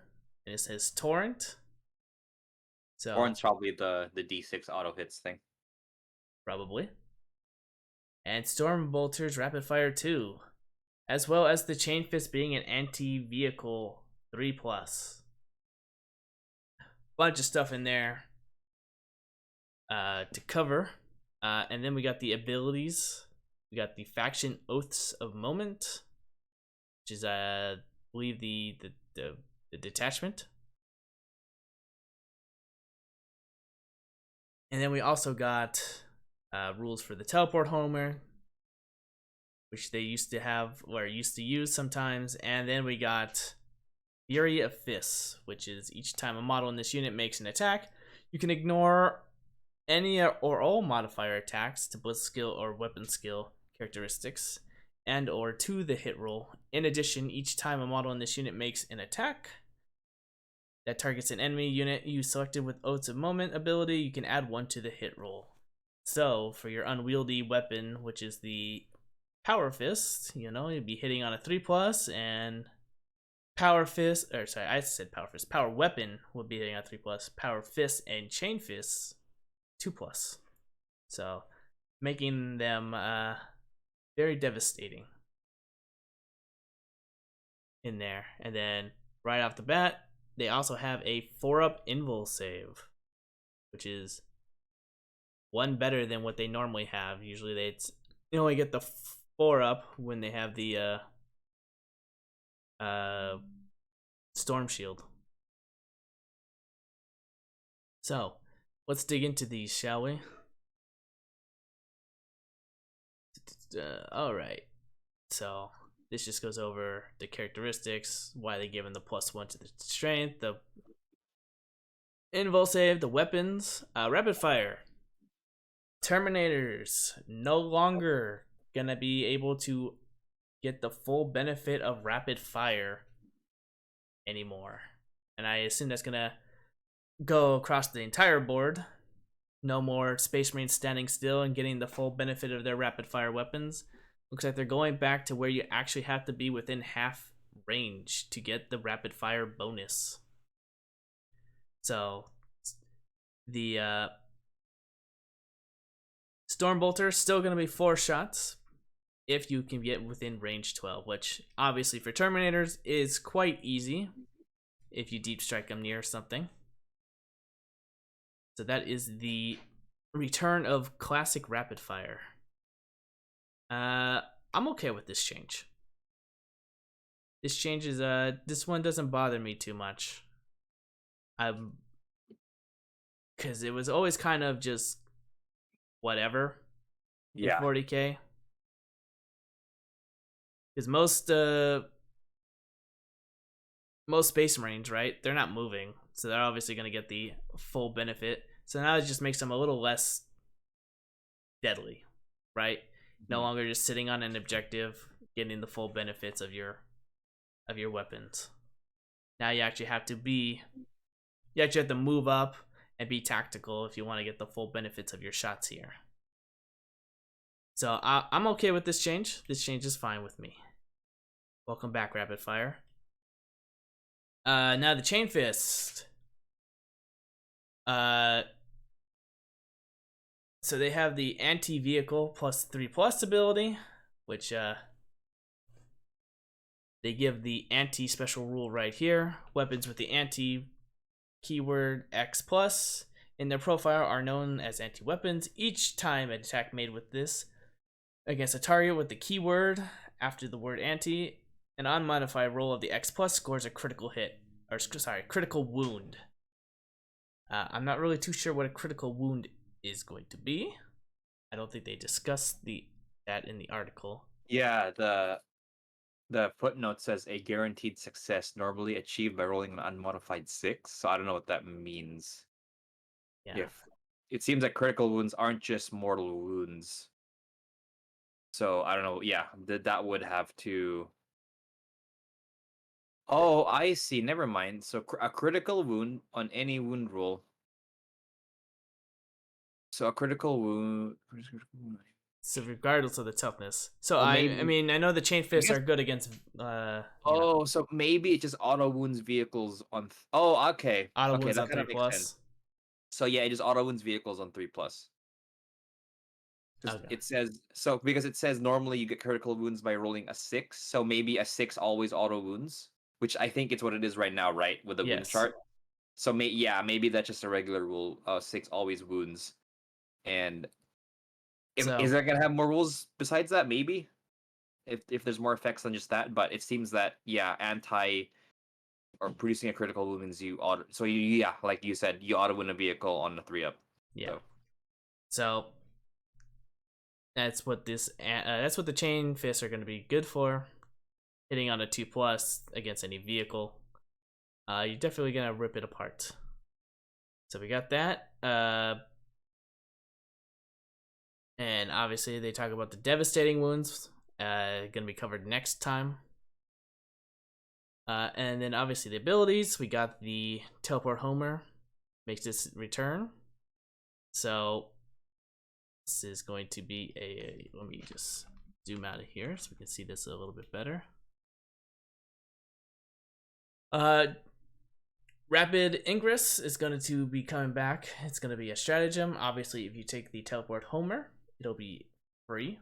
and it says torrent. Or So it's probably the D6 auto hits thing. probably. And storm bolters rapid fire 2, as well as the chain fist being an anti-vehicle 3+. Bunch of stuff in there to cover. And then we got the abilities. We got the faction oaths of moment, which is I believe the detachment. And then we also got rules for the teleport homer, which they used to have or used to use sometimes. And then we got Fury of Fists, which is each time a model in this unit makes an attack, you can ignore any or all modifier attacks to blitz skill or weapon skill characteristics and or to the hit roll. In addition, each time a model in this unit makes an attack that targets an enemy unit you selected with Oaths of Moment ability, you can add 1 to the hit roll. So for your unwieldy weapon, which is the Power Fist, you'd be hitting on a 3+, and Power Fist, or sorry, I said Power Fist. Power Weapon would be hitting on 3+. Power Fist and Chain Fist 2+. So making them very devastating in there. And then right off the bat, they also have a 4-up invul save, which is 1 better than what they normally have. Usually they only get the 4-up when they have the storm shield. So let's dig into these, shall we? All right. So this just goes over the characteristics, why they give them the +1 to the strength, the invul save, the weapons, rapid fire. Terminators no longer gonna be able to get the full benefit of rapid fire anymore, and I assume that's gonna go across the entire board. No more Space Marines standing still and getting the full benefit of their rapid fire weapons. Looks like they're going back to where you actually have to be within half range to get the rapid fire bonus. So the Stormbolter still going to be 4 shots, if you can get within range 12, which obviously for Terminators is quite easy if you deep strike them near something. So that is the return of classic rapid fire. I'm okay with this change. This change is this one doesn't bother me too much. Because it was always kind of just whatever in Yeah. 40k. Because most Space Marines, right? They're not moving, so they're obviously going to get the full benefit. So now it just makes them a little less deadly, right? No longer just sitting on an objective, getting the full benefits of your weapons. Now you actually have to move up and be tactical if you want to get the full benefits of your shots here. So I'm okay with this change. This change is fine with me. Welcome back, Rapid Fire. Now the Chain Fist. So they have the anti-vehicle +3+ ability, which they give the anti-special rule right here. Weapons with the anti keyword X+ in their profile are known as anti-weapons. Each time an attack made with this against a target with the keyword after the word anti, an unmodified roll of the X+ scores a critical hit, or critical wound. I'm not really too sure what a critical wound is going to be. I don't think they discussed that in the article. Yeah, the footnote says a guaranteed success normally achieved by rolling an unmodified 6. So I don't know what that means. Yeah. If it seems like critical wounds aren't just mortal wounds. So I don't know. Yeah, that would have to. Oh, I see. Never mind. So a critical wound on any wound roll. So a critical wound. So regardless of the toughness. So Oh, I maybe. mean I know the chain I fists guess. are good against Oh, so maybe it just auto wounds vehicles on. Oh, okay. auto Okay, wounds that on kind of makes sense. 3+. So yeah, it just auto wounds vehicles on 3+. Because Okay. it says so because it says normally you get critical wounds by rolling a 6, so maybe a 6 always auto wounds, which I think it's what it is right now, right? With the wound Yes. chart. So maybe that's just a regular rule. 6 always wounds. And is So that gonna have more rules besides that? Maybe if there's more effects than just that, but it seems that anti or producing a critical wound means you auto. So like you said, you auto win a vehicle on the 3-up. yeah. So So that's what that's what the chain fists are going to be good for. Hitting on a 2+ against any vehicle. You're definitely going to rip it apart. So we got that. And obviously they talk about the devastating wounds. Going to be covered next time. And then obviously the abilities. We got the Teleport Homer. Makes this return. So this is going to be let me just zoom out of here so we can see this a little bit better. Rapid Ingress is going to be coming back. It's going to be a stratagem. Obviously, if you take the Teleport Homer, it'll be free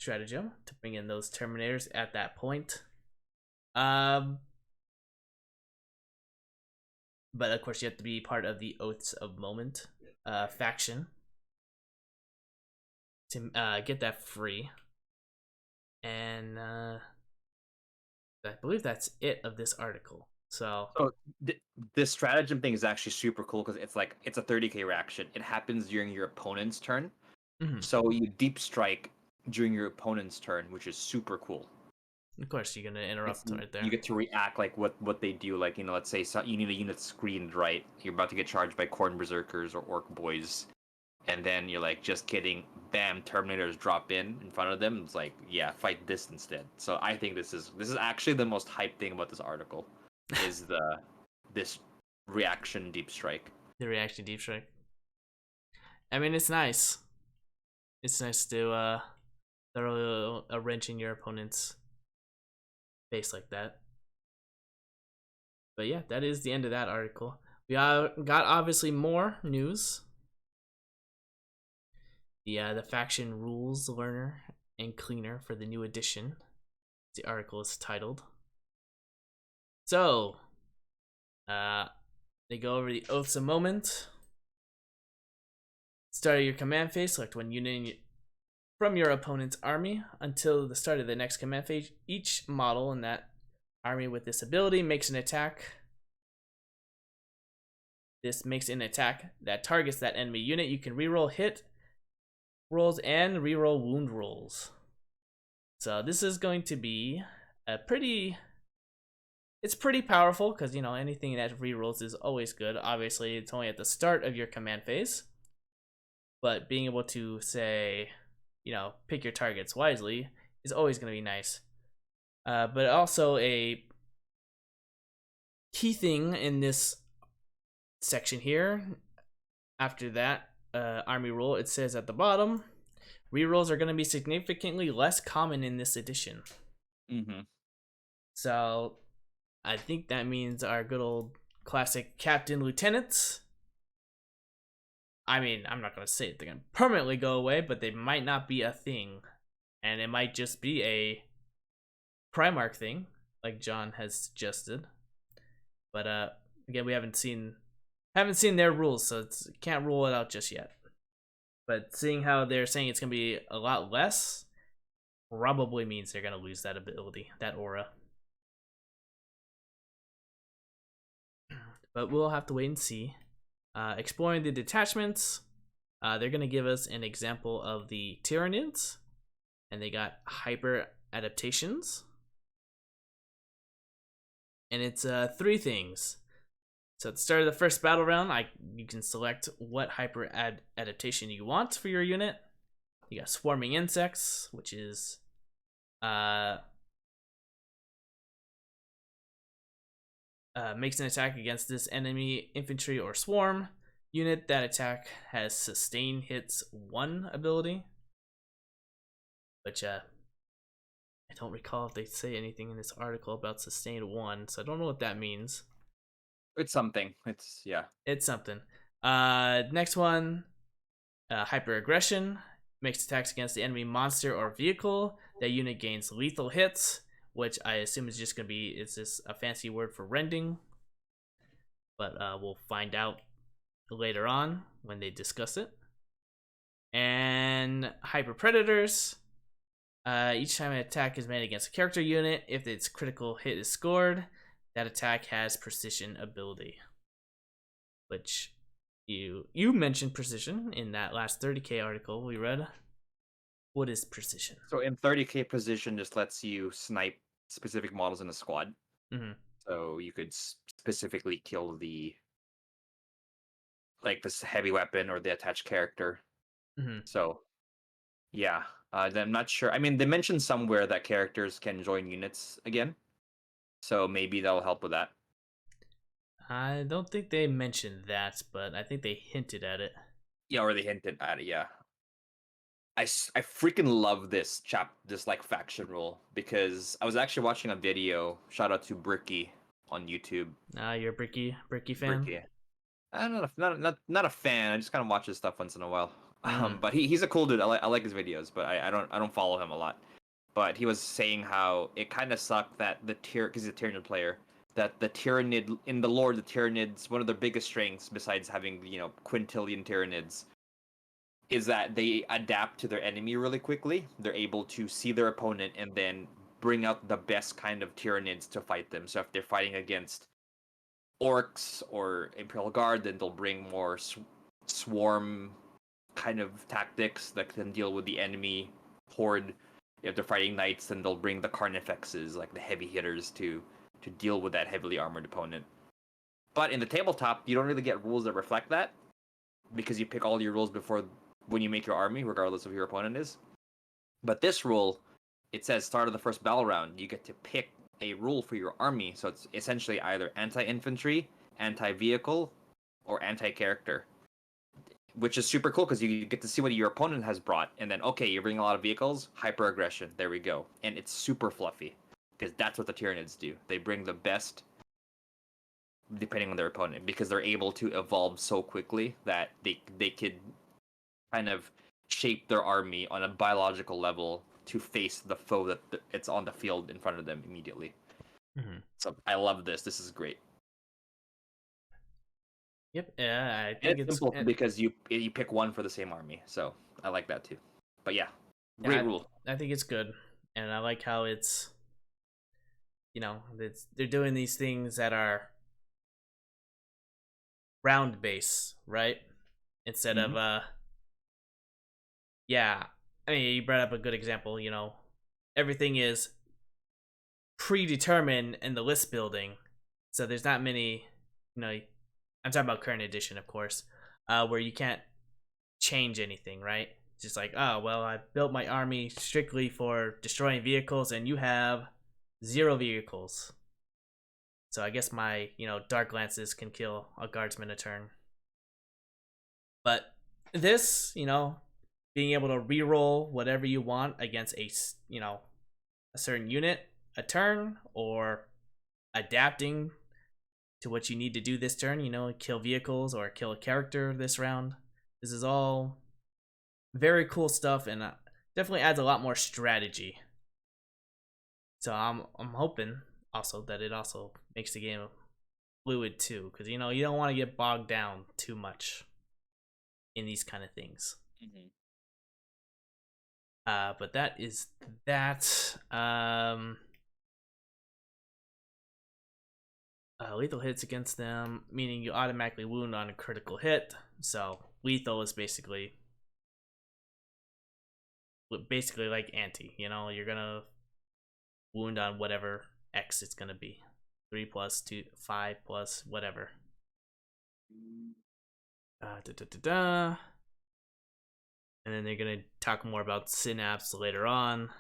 stratagem to bring in those Terminators at that point. But of course, you have to be part of the Oaths of Moment faction to get that free. And I believe that's it of this article. So this stratagem thing is actually super cool because it's a 30k reaction. It happens during your opponent's turn. So you deep strike during your opponent's turn, which is super cool. Of course, you're gonna interrupt right there. You get to react like what they do. Like, let's say you need a unit screened, right? You're about to get charged by Corn Berserkers or Orc Boys, and then you're like, just kidding, bam, Terminators drop in front of them. It's like, yeah, fight this instead. So I think this is actually the most hyped thing about this article, is this reaction deep strike. The reaction deep strike. I mean, it's nice. It's nice to throw a wrench in your opponent's face like that. But yeah, that is the end of that article. We got obviously more news. The faction rules learner and cleaner for the new edition. The article is titled. So, they go over the oaths a moment. Start of your command phase, select one unit from your opponent's army. Until the start of the next command phase, each model in that army with this ability makes an attack. This makes an attack that targets that enemy unit. You can reroll hit rolls and reroll wound rolls. So this is going to be a pretty... It's pretty powerful because, you know, anything that rerolls is always good. Obviously, it's only at the start of your command phase. But being able to, say, you know, pick your targets wisely is always going to be nice. But also a key thing in this section here, after that army roll, it says at the bottom, rerolls are going to be significantly less common in this edition. So I think that means our good old classic captain lieutenants, I mean, I'm not going to say they're going to permanently go away, but they might not be a thing. And it might just be a Primarch thing, like John has suggested. But again, we haven't seen their rules, so can't rule it out just yet. But seeing how they're saying it's going to be a lot less, probably means they're going to lose that ability, that aura. But we'll have to wait and see. Exploring the detachments, they're going to give us an example of the Tyranids, and they got hyper adaptations. And it's 3 things. So at the start of the first battle round, you can select what hyper adaptation you want for your unit. You got swarming insects, which is makes an attack against this enemy infantry or swarm unit. That attack has sustain hits 1 ability, which I don't recall if they say anything in this article about sustain 1, so I don't know what that means. It's something. It's something. Next one, hyper aggression makes attacks against the enemy monster or vehicle. That unit gains lethal hits, which I assume is just gonna be, it's just a fancy word for rending, but we'll find out later on when they discuss it. And hyper predators. Each time an attack is made against a character unit, if its critical hit is scored, that attack has precision ability. Which you mentioned precision in that last 30k article we read. What is precision? So in 30k precision just lets you snipe specific models in a squad. So you could specifically kill the this heavy weapon or the attached character. So yeah, I'm not sure. I mean, they mentioned somewhere that characters can join units again, so maybe that'll help with that. I don't think they mentioned that, but I think they hinted at it. Yeah, or they hinted at it. Yeah. I freaking love this faction rule, because I was actually watching a video. Shout out to Bricky on YouTube. You're a Bricky fan. Bricky. I'm not a fan. I just kind of watch his stuff once in a while. But he's a cool dude. I like his videos, but I don't follow him a lot. But he was saying how it kind of sucked that because he's a Tyranid player, that the Tyranid in the lore, the Tyranids, one of their biggest strengths besides having quintillion Tyranids, is that they adapt to their enemy really quickly. They're able to see their opponent and then bring out the best kind of Tyranids to fight them. So if they're fighting against orcs or Imperial Guard, then they'll bring more swarm kind of tactics that can deal with the enemy horde. If they're fighting knights, then they'll bring the carnifexes, like the heavy hitters, to deal with that heavily armored opponent. But in the tabletop, you don't really get rules that reflect that, because you pick all your rules before when you make your army, regardless of who your opponent is. But this rule, it says start of the first battle round, you get to pick a rule for your army. So it's essentially either anti-infantry, anti-vehicle, or anti-character, which is super cool because you get to see what your opponent has brought, and then okay, you're bringing a lot of vehicles, hyper aggression, there we go. And it's super fluffy because that's what the Tyranids do. They bring the best depending on their opponent, because they're able to evolve so quickly that they could kind of shape their army on a biological level to face the foe that it's on the field in front of them immediately. Mm-hmm. So I love this. This is great. Yep. Yeah, I And think it's it's simple because you pick one for the same army. So I like that too. But yeah, yeah, great rule. I think it's good, and I like how it's they're doing these things that are round base, right? Instead of Mhm. yeah. I mean, you brought up a good example. Everything is predetermined in the list building, so there's not many. I'm talking about current edition, of course, where you can't change anything, right? It's just like, oh well, I built my army strictly for destroying vehicles, and you have 0 vehicles. So I guess my dark lances can kill a guardsman a turn. But this, being able to reroll whatever you want against a certain unit a turn, or adapting to what you need to do this turn, kill vehicles or kill a character this round. This is all very cool stuff, and definitely adds a lot more strategy. So I'm hoping also that it also makes the game fluid too, because you don't want to get bogged down too much in these kind of things. Mm-hmm. But that is that. Lethal hits against them, meaning you automatically wound on a critical hit. So lethal is basically like anti. You're gonna wound on whatever X it's gonna be, 3 plus 2, 5 plus whatever. Da, da, da, da. And then they're gonna talk more about synapse later on.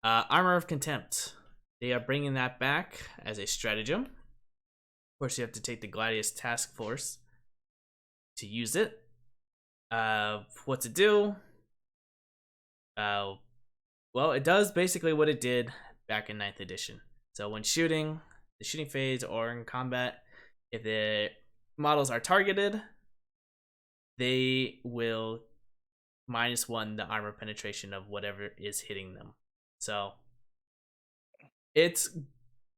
Armor of Contempt. They are bringing that back as a stratagem. Of course, you have to take the Gladius Task Force to use it. What to do? Well, it does basically what it did back in 9th edition. So when shooting, the shooting phase, or in combat, if the models are targeted, they will -1 the armor penetration of whatever is hitting them. So it's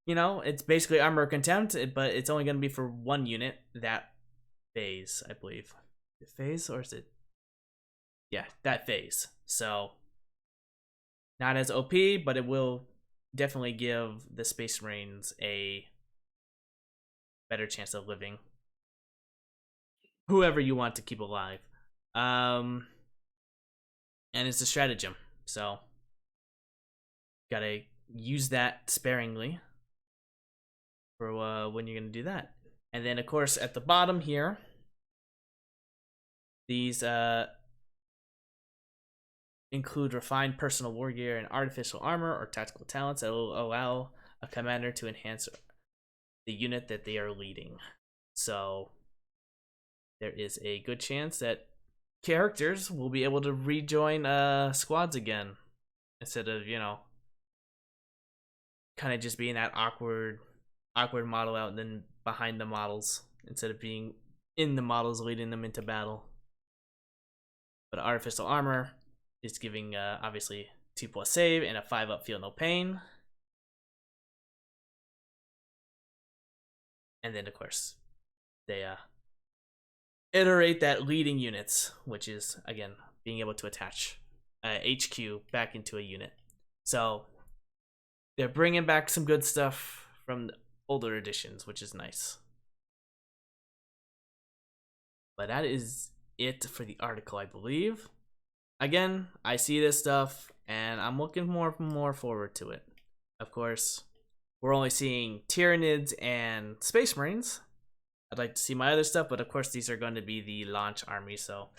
it's basically armor contempt, but it's only going to be for 1 unit that phase, I believe. The phase, or is it? Yeah, that phase. So not as OP, but it will definitely give the Space Marines a better chance of living whoever you want to keep alive. And it's a stratagem, so gotta use that sparingly for when you're gonna do that. And then, of course, at the bottom here, these include refined personal war gear and artificial armor or tactical talents that will allow a commander to enhance the unit that they are leading. So there is a good chance that characters will be able to rejoin squads again, instead of kind of just being that awkward model out and then behind the models, instead of being in the models leading them into battle. But artificial armor is giving obviously 2+ save and a 5 up feel no pain. And then of course they iterate that leading units, which is again being able to attach HQ back into a unit. So they're bringing back some good stuff from the older editions, which is nice. But that is it for the article, I believe. Again, I see this stuff and I'm looking more forward to it. Of course, we're only seeing Tyranids and Space Marines. I'd like to see my other stuff, but of course these are going to be the launch army, so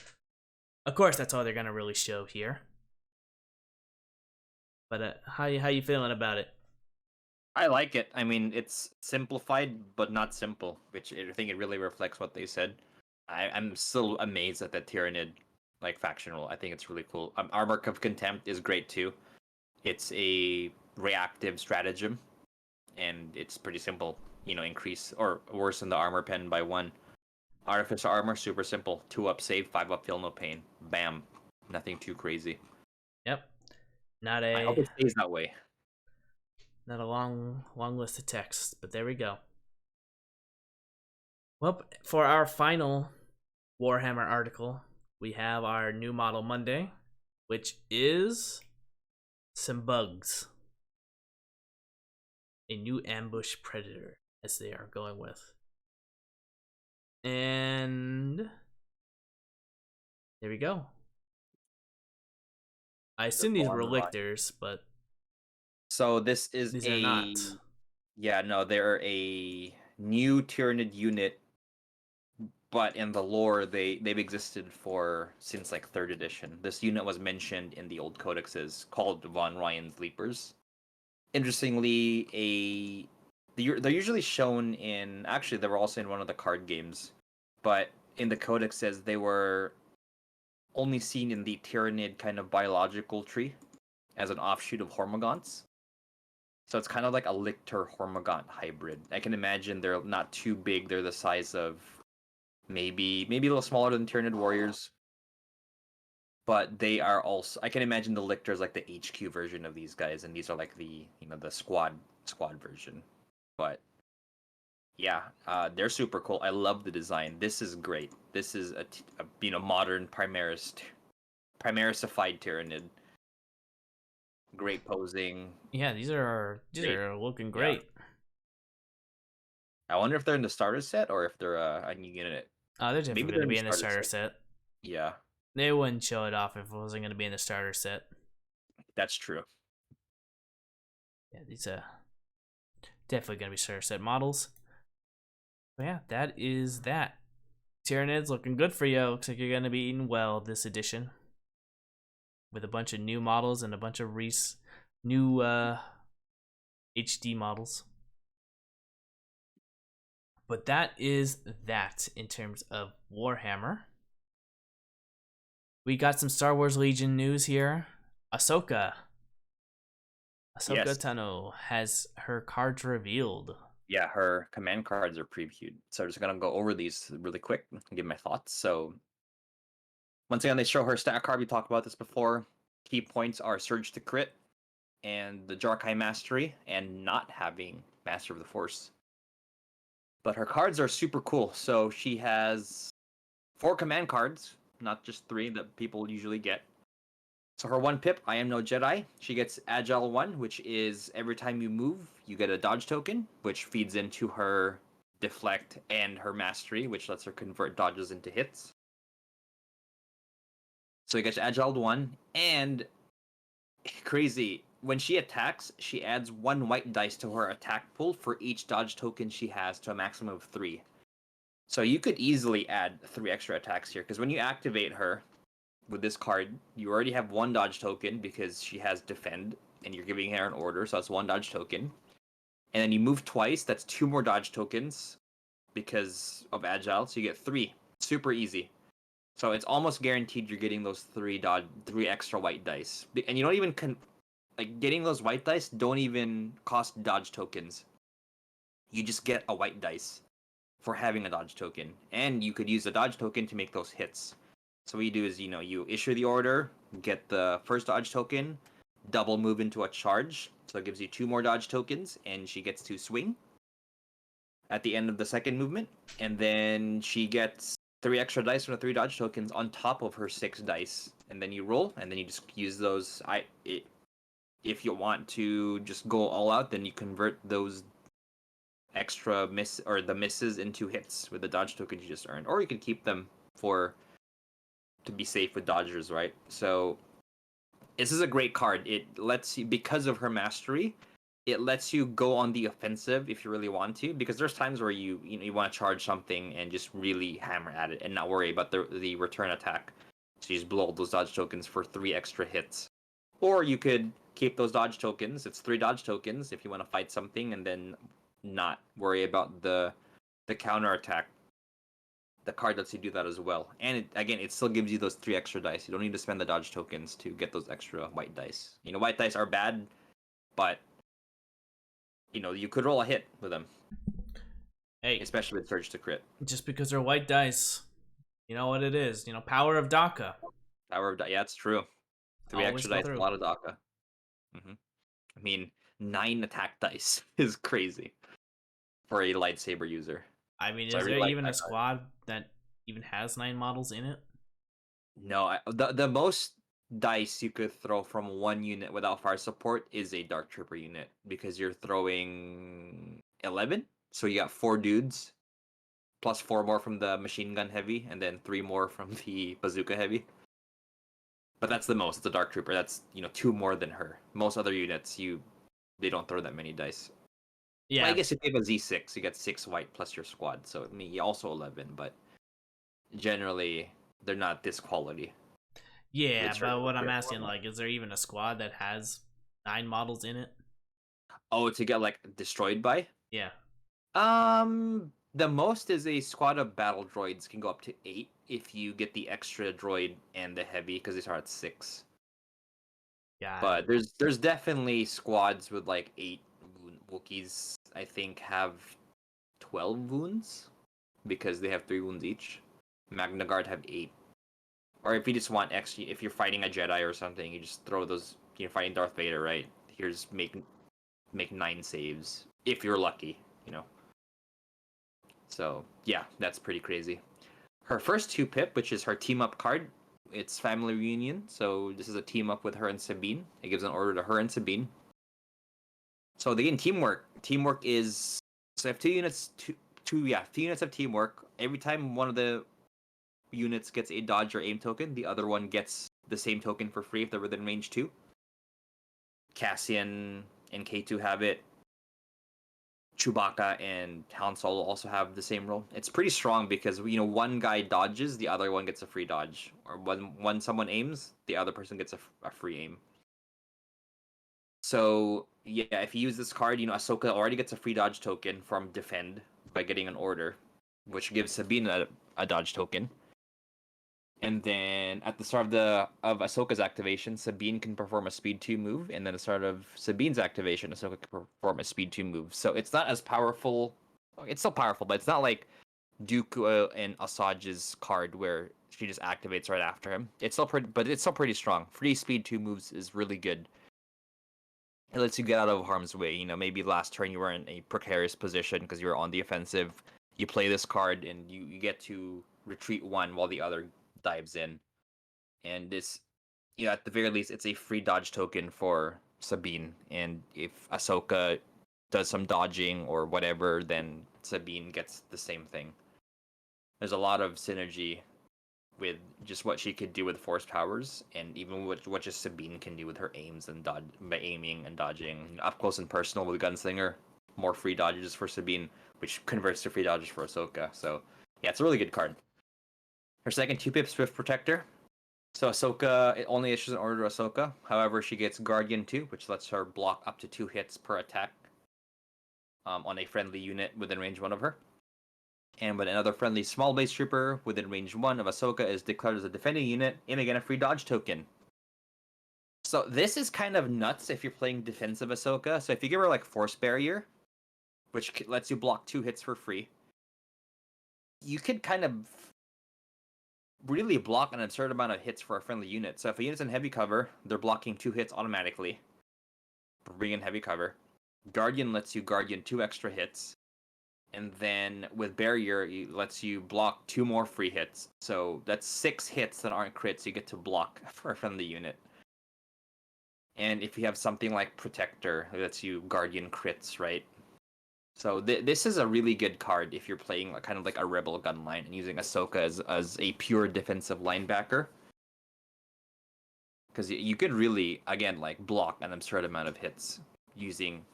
of course that's all they're going to really show here. But how you feeling about it? I like it. I mean, it's simplified but not simple, which I think it really reflects what they said. I'm still amazed at the Tyranid faction rule. I think it's really cool. Armor of Contempt is great too. It's a reactive stratagem, and it's pretty simple. Increase or worsen the armor pen by 1. Artificial armor, super simple. 2 up save, 5 up feel no pain. Bam. Nothing too crazy. Yep. Not I hope a it stays that way. not a long list of texts, but there we go. Well, for our final Warhammer article, we have our new model Monday, which is some bugs. A new ambush predator, as they are going with. And there we go. I The assume these Von were Ryan. lictors, but So this is these are a not. yeah, no, they're a new Tyranid unit, but in the lore they've existed for since like third edition. This unit was mentioned in the old codexes called Von Ryan's Leapers. Interestingly, they're usually shown in actually they were also in one of the card games, but in the codex says they were only seen in the Tyranid kind of biological tree as an offshoot of Hormagaunts. So it's kind of like a Lictor Hormagaunt hybrid. I can imagine they're not too big. They're the size of maybe a little smaller than Tyranid warriors. But they are also I can imagine the Lictor is like the HQ version of these guys, and these are like the the squad version. But yeah, they're super cool. I love the design. This is great. This is a modern Primarisified Tyranid. Great posing. Yeah, these Great. are looking Yeah. great. I wonder if they're in the starter set or if they're a new unit. They're definitely Maybe going they're to in the be in the starter starter set. set. Yeah, They wouldn't show it off if it wasn't going to be in the starter set. that's true. Yeah, these are definitely going to be starter set models. But yeah, that is that. Tyranids looking good for you. Looks like you're going to be eating well this edition. With a bunch of new models and a bunch of new HD models. But that is that in terms of Warhammer. We got some Star Wars Legion news here. Ahsoka Yes. Tano has her cards revealed. Yeah, her command cards are previewed. So I'm just gonna go over these really quick and give my thoughts. So once again, they show her stat card. We talked about this before. Key points are Surge to Crit and the Jarkai Mastery and not having Master of the Force. But her cards are super cool. So she has 4 command cards, not just 3 that people usually get. So her 1 pip, I am no Jedi. She gets Agile 1, which is every time you move, you get a dodge token, which feeds into her deflect and her mastery, which lets her convert dodges into hits. So you get Agile 1, and crazy, when she attacks, she adds 1 white dice to her attack pool for each dodge token she has to a maximum of 3. So you could easily add 3 extra attacks here, because when you activate her, with this card, you already have 1 dodge token because she has defend, and you're giving her an order, so that's 1 dodge token. And then you move twice, that's 2 more dodge tokens because of agile, so you get 3. Super easy. So it's almost guaranteed you're getting those 3 extra white dice, and you don't even like getting those white dice don't even cost dodge tokens. You just get a white dice for having a dodge token, and you could use the dodge token to make those hits. So what you do is, you issue the order, get the first dodge token, double move into a charge, so it gives you 2 more dodge tokens, and she gets to swing at the end of the second movement, and then she gets 3 extra dice from the 3 dodge tokens on top of her 6 dice, and then you roll, and then you just use those. If you want to just go all out, then you convert those extra the misses into hits with the dodge tokens you just earned, or you can keep them to be safe with dodgers, right? So this is a great card. It lets you, because of her mastery, it lets you go on the offensive if you really want to, because there's times where you want to charge something and just really hammer at it and not worry about the return attack. So you just blow all those dodge tokens for 3 extra hits. Or you could keep those dodge tokens. It's 3 dodge tokens if you want to fight something, and then not worry about the counter attack. The card lets you do that as well, and it still gives you those 3 extra dice. You don't need to spend the dodge tokens to get those extra white dice. White dice are bad, but you could roll a hit with them. Hey, especially with Surge to Crit. just because they're white dice, you know what it is. Power of DACA. Yeah, it's true. 3 Always extra go dice, a through. lot of DACA. I mean, 9 attack dice is crazy for a lightsaber user. I mean, So I is there really like even a that card. squad that even has 9 models in it? No, the most dice you could throw from one unit without fire support is a Dark Trooper unit because you're throwing 11. So you got 4 dudes plus 4 more from the machine gun heavy, and then 3 more from the bazooka heavy. But that's the most. The Dark Trooper. That's 2 more than her. Most other units, they don't throw that many dice. Well, I Yeah, guess if you have a Z6, you get 6 white plus your squad. So I mean, also 11, but generally they're not this quality. yeah, It's but what I'm rare. asking, like, is there even a squad that has 9 models in it? Oh, to get like destroyed by? Yeah, The most is a squad of battle droids can go up to 8 if you get the extra droid and the heavy because they start at 6. got But it. there's definitely squads with like 8 Wookiees. I think have 12 wounds because they have 3 wounds each. Magna Guard have 8. Or if you just want extra, if you're fighting a Jedi or something, you just throw those. You're fighting Darth Vader, right? Here's make 9 saves if you're lucky, you know. So yeah, that's pretty crazy. Her first 2 pip, which is her team up card, it's family reunion. So this is a team up with her and Sabine. It gives an order to her and Sabine. So again, teamwork. Teamwork is so if 2 units, 2 units of teamwork. Every time one of the units gets a dodge or aim token, the other one gets the same token for free if they're within range 2. Cassian and K2 have it. Chewbacca and Han Solo also have the same role. It's pretty strong because one guy dodges, the other one gets a free dodge, or when someone aims, the other person gets a free aim. So yeah, if you use this card, Ahsoka already gets a free dodge token from defend by getting an order, which gives Sabine a dodge token. And then at the start of Ahsoka's activation, Sabine can perform a speed 2 move, and then at the start of Sabine's activation, Ahsoka can perform a speed 2 move. So it's not as powerful. It's still powerful, but it's not like Dooku and Asajj's card where she just activates right after him. It's still pretty strong. Free speed 2 moves is really good. It lets you get out of harm's way. Maybe last turn you were in a precarious position because you were on the offensive. You play this card and you get to retreat 1 while the other dives in. And this, at the very least, it's a free dodge token for Sabine. And if Ahsoka does some dodging or whatever, then Sabine gets the same thing. There's a lot of synergy with just what she could do with force powers, and even what just Sabine can do with her aims and dodge by aiming and dodging up close and personal with Gunslinger. More free dodges for Sabine, which converts to free dodges for Ahsoka. So yeah, it's a really good card. Her second 2-pip Swift Protector. So Ahsoka, it only issues an order to Ahsoka. However, she gets Guardian 2, which lets her block up to 2 hits per attack on a friendly unit within range 1 of her. And when another friendly small base trooper within range 1 of Ahsoka is declared as a defending unit, and again a free dodge token. So this is kind of nuts if you're playing defensive Ahsoka. So if you give her like Force Barrier, which lets you block 2 hits for free, you could kind of really block an absurd amount of hits for a friendly unit. So if a unit's in heavy cover, they're blocking 2 hits automatically for being in heavy cover. Guardian lets you Guardian 2 extra hits. And then with Barrier, it lets you block 2 more free hits. So that's 6 hits that aren't crits you get to block for a friendly unit. And if you have something like Protector, it lets you Guardian crits, right? So this is a really good card if you're playing kind of like a Rebel gun line and using Ahsoka as a pure defensive linebacker. Because you could really, again, like block an absurd amount of hits using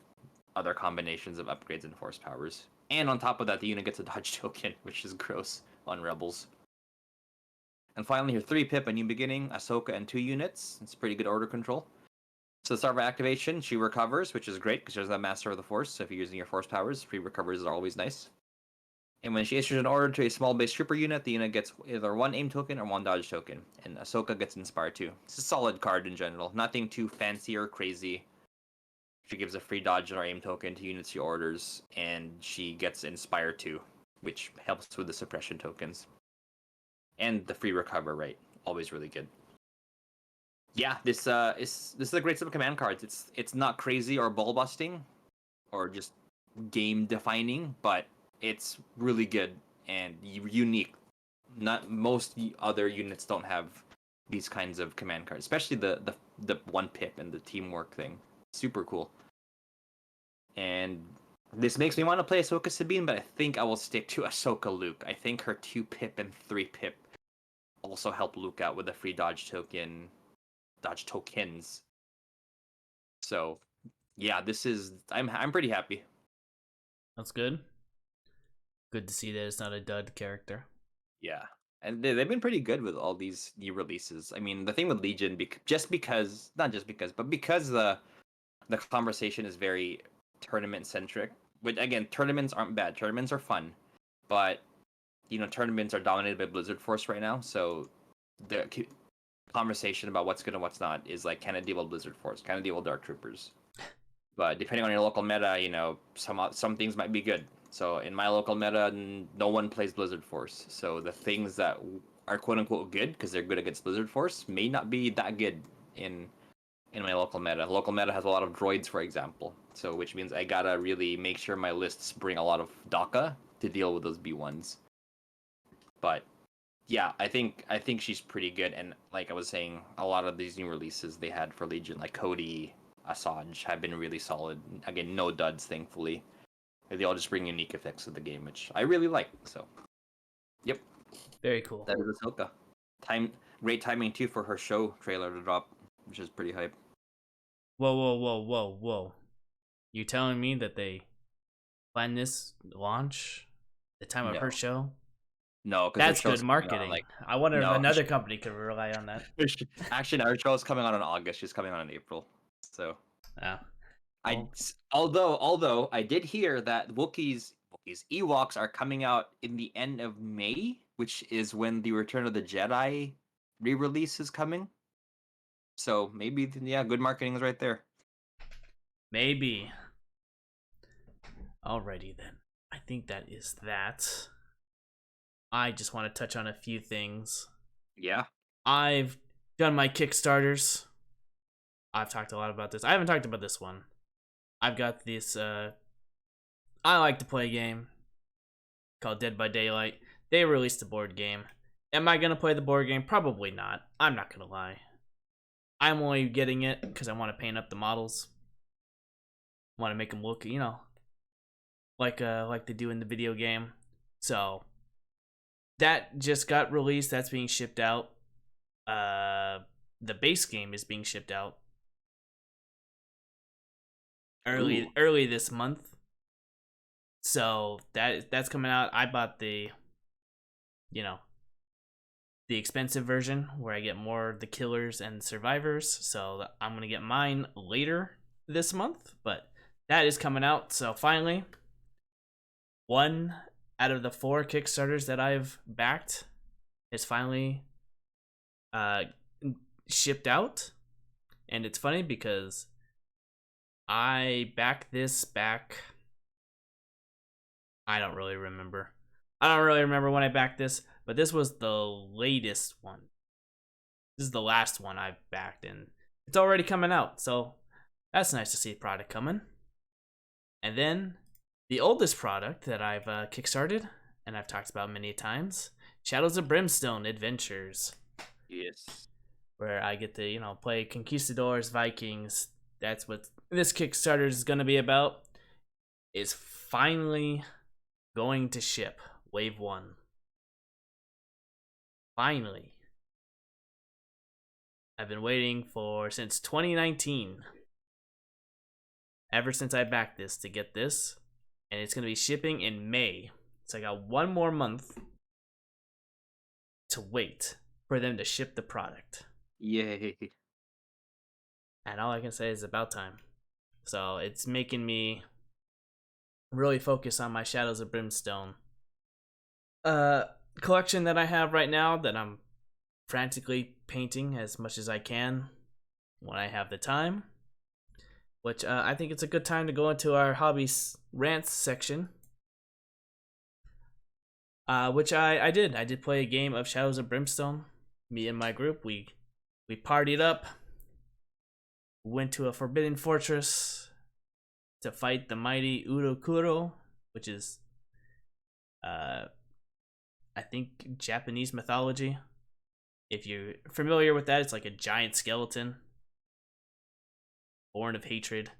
other combinations of upgrades and force powers. And on top of that, the unit gets a dodge token, which is gross on Rebels. And finally, her 3-pip, A New Beginning, Ahsoka, and 2 units. It's pretty good order control. So the start of activation, she recovers, which is great because there's a Master of the Force. So if you're using your force powers, free recovers are always nice. And when she issues an order to a small base trooper unit, the unit gets either 1 aim token or 1 dodge token. And Ahsoka gets Inspire 2. It's a solid card in general. Nothing too fancy or crazy. She gives a free dodge or aim token to units she orders, and she gets Inspire 2, which helps with the suppression tokens. And the free recover rate, always really good. Yeah, this is a great set of command cards. It's not crazy or ball busting or just game defining, but it's really good and unique. Not most other units don't have these kinds of command cards, especially the one pip and the teamwork thing. Super cool. And this makes me want to play Ahsoka Sabine, but I think I will stick to Ahsoka Luke. I think her 2 pip and 3 pip also help Luke out with the free dodge tokens. So yeah, I'm pretty happy. That's good. Good to see that it's not a dud character. Yeah. And they've been pretty good with all these new releases. I mean, the thing with Legion, not just because, but because the conversation is very tournament centric. Which again, tournaments aren't bad. Tournaments are fun, but tournaments are dominated by Blizzard Force right now. So the conversation about what's good and what's not is like, can it deal with Blizzard Force? Can it deal with Dark Troopers? But depending on your local meta, some things might be good. So in my local meta, no one plays Blizzard Force. So the things that are quote unquote good because they're good against Blizzard Force may not be that good in my local meta. Local meta has a lot of droids, for example. So which means I gotta really make sure my lists bring a lot of DACA to deal with those B1s. But yeah, I think she's pretty good. And like I was saying, a lot of these new releases they had for Legion, like Cody, Asajj, have been really solid. Again, no duds, thankfully. They all just bring unique effects to the game, which I really like. So, yep, Very cool. that is Ahsoka. Great timing too for her show trailer to drop, which is pretty hype. Whoa, whoa, whoa, whoa, whoa. You telling me that they plan this launch the time of her No, show? no, because her That's show's good coming out on marketing. like I wonder if no. another company could rely on that. Actually, no, her show's coming out in August. She's coming out in April. So Yeah. I, Well, although I did hear that Wookiees Ewoks are coming out in the end of May, which is when the Return of the Jedi re-release is coming. So maybe, yeah, good marketing is right there. maybe. Alrighty then. I think that is that. I just want to touch on a few things. Yeah. I've done my Kickstarters. I've talked a lot about this. I haven't talked about this one. I've got this I like to play a game called Dead by Daylight. They released a board game. Am I gonna play the board game? Probably not. I'm not gonna lie. I'm only getting it because I want to paint up the models. Want to make them look, like they do in the video game. So that just got released. That's being shipped out. The base game is being shipped out Ooh. early this month. So that's coming out. I bought you know, the expensive version where I get more of the killers and survivors. So I'm gonna get mine later this month, but that is coming out. So finally, one out of the 4 Kickstarters that I've backed is finally uh shipped out. And it's funny because I backed this back. I don't really remember. I don't really remember when I backed this, but this was the latest one. This is the last one I've backed, and it's already coming out. So that's nice to see the product coming. And then the oldest product that I've kickstarted, and I've talked about many times, Shadows of Brimstone Adventures, Yes. where I get to play conquistadors, Vikings. That's what this Kickstarter is going to be about. Is finally going to ship Wave 1. Finally. I've been waiting since 2019. Ever since I backed this to get this. And it's going to be shipping in May. So I got one more month to wait for them to ship the product. Yay. And all I can say is about time. So it's making me really focus on my Shadows of Brimstone collection that I have right now, that I'm frantically painting as much as I can when I have the time. Which I think it's a good time to go into our hobbies rants section. Which I did. I did play a game of Shadows of Brimstone. Me and my group, we partied up. Went to a forbidden fortress to fight the mighty Urokuro, which is, uh, I think, Japanese mythology. If you're familiar with that, it's like a giant skeleton born of hatred.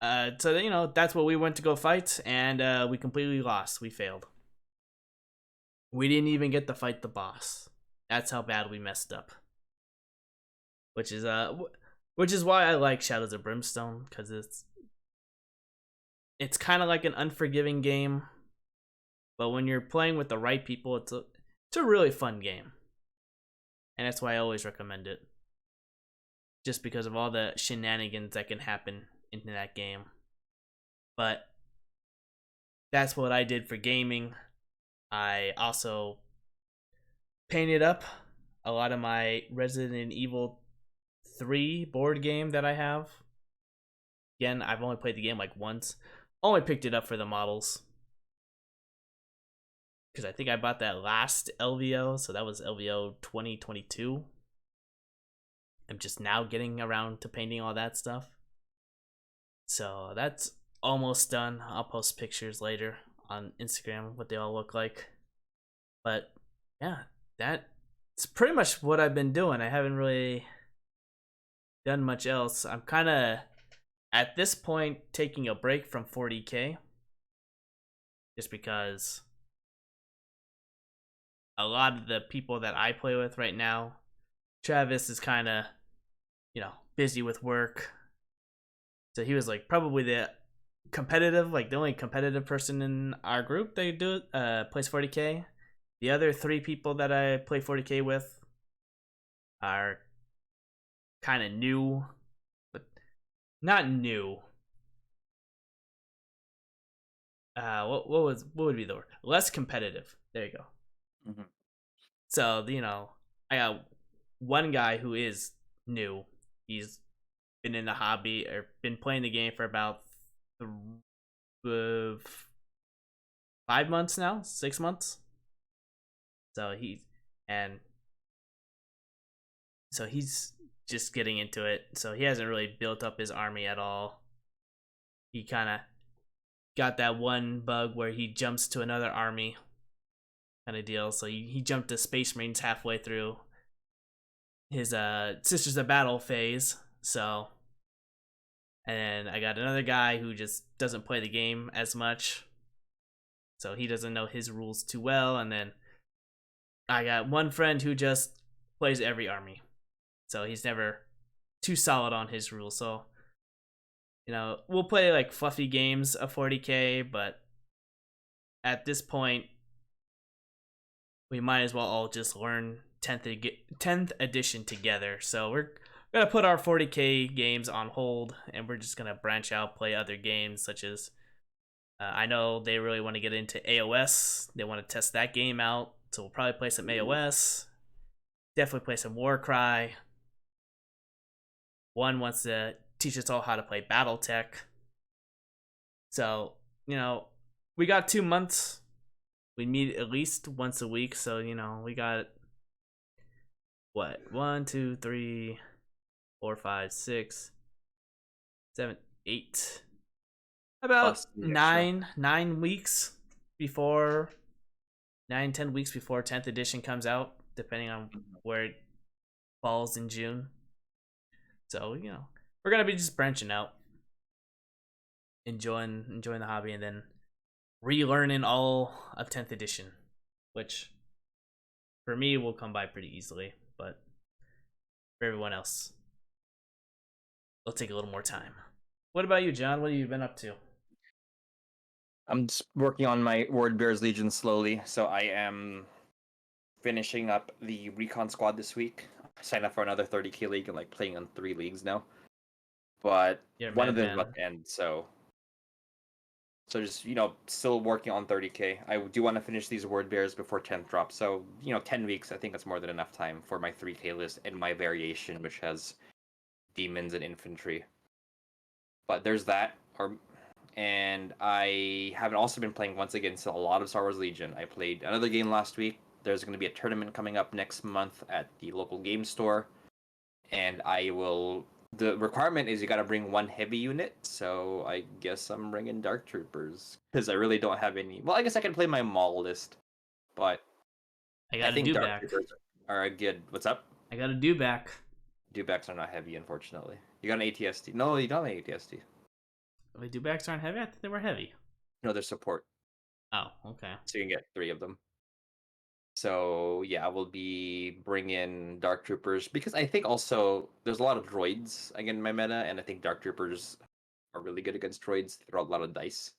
So that's what we went to go fight, and we completely lost. We failed. We didn't even get to fight the boss. That's how bad we messed up. Which is why I like Shadows of Brimstone, because it's kind of like an unforgiving game, but when you're playing with the right people, it's a really fun game, and that's why I always recommend it. Just because of all the shenanigans that can happen in that game. But that's what I did for gaming. I also painted up a lot of my Resident Evil 3 board game that I have. Again, I've only played the game like once. Only picked it up for the models. Because I think I bought that last LVO, so that was LVO 2022. I'm just now getting around to painting all that stuff. So that's almost done. I'll post pictures later on Instagram what they all look like. But yeah, that's pretty much what I've been doing. I haven't really done much else. I'm kind of at this point taking a break from 40K just because a lot of the people that I play with right now, Travis is kind of, busy with work. So he was like probably the only competitive person in our group that plays 40K. The other 3 people that I play 40K with are kind of new, but not new. What would be the word? Less competitive. There you go. Mm-hmm. So I got one guy who is new. He's been in the hobby or been playing the game for about 5 months now, 6 months. So he's just getting into it. So he hasn't really built up his army at all. He kind of got that one bug where he jumps to another army kind of deal. So he jumped to Space Marines halfway through his Sisters of Battle phase. So, and I got another guy who just doesn't play the game as much. So he doesn't know his rules too well. And then I got one friend who just plays every army. So he's never too solid on his rules. So, we'll play like fluffy games of 40K, but at this point, we might as well all just learn 10th edition together. So we're going to put our 40K games on hold, and we're just going to branch out, play other games, such as, I know they really want to get into AOS. They want to test that game out. So we'll probably play some AOS. Definitely play some Warcry. One wants to teach us all how to play BattleTech. So, we got 2 months. We meet at least once a week. So, we got, 1, 2, 3, 4, 5, 6, 7, 8. About 9 weeks before 9-10 weeks before 10th edition comes out, depending on where it falls in June. So, we're gonna be just branching out, enjoying the hobby, and then relearning all of 10th edition, which for me will come by pretty easily, but for everyone else, it'll take a little more time. What about you, John? What have you been up to? I'm just working on my Word Bears Legion slowly, so I am finishing up the Recon Squad this week. I signed up for another 30K league and playing on 3 leagues now. But one of them is about to end, so just still working on 30K. I do want to finish these Word Bears before 10th drop. So 10 weeks, I think that's more than enough time for my 3K list and my variation, which has demons and infantry. But there's that. And I haven't also been playing once again a lot of Star Wars Legion. I played another game last week. There's going to be a tournament coming up next month at the local game store, and I will. The requirement is you got to bring one heavy unit, so I guess I'm bringing Dark Troopers because I really don't have any. Well, I guess I can play my Maul list, but I I got a think Dark dewback. Troopers are a good. What's up? I got a dewback. Dewbacks are not heavy, unfortunately. You got an ATST? No, you don't have an ATST. The dewbacks aren't heavy. I thought they were heavy. No, they're support, Oh, okay. so you can get 3 of them. So yeah, I will be bringing Dark Troopers because I think also there's a lot of droids again in my meta, and I think Dark Troopers are really good against droids. They throw a lot of dice,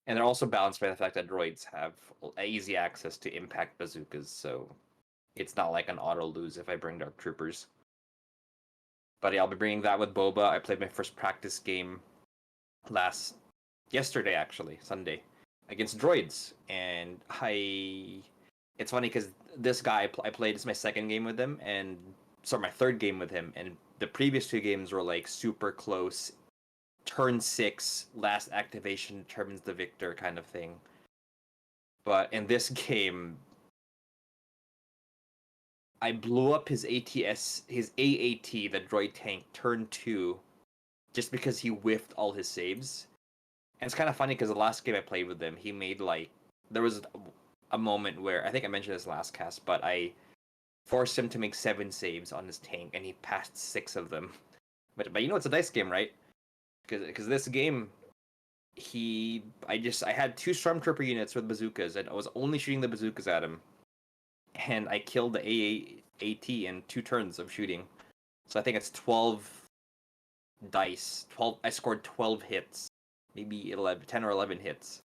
and they're also balanced by the fact that droids have easy access to impact bazookas, so it's not like an auto lose if I bring Dark Troopers. But yeah, I'll be bringing that with Boba. I played my first practice game yesterday actually, Sunday, against droids, and it's funny because this guy I played, this is my second game with him, and sorry, my third game with him, and the previous 2 games were like super close, turn 6 last activation determines the victor kind of thing. But in this game, I blew up his AAT, the droid tank, turn 2, just because he whiffed all his saves. And it's kind of funny because the last game I played with him, he made there was a moment where I think I mentioned this last cast, but I forced him to make 7 saves on his tank, and he passed 6 of them. But you know it's a dice game, right? Because this game, I had 2 stormtrooper units with bazookas, and I was only shooting the bazookas at him, and I killed the AAT in 2 turns of shooting. So I think it's 12 dice. 12. I scored 12 hits, maybe 10 or 11 hits,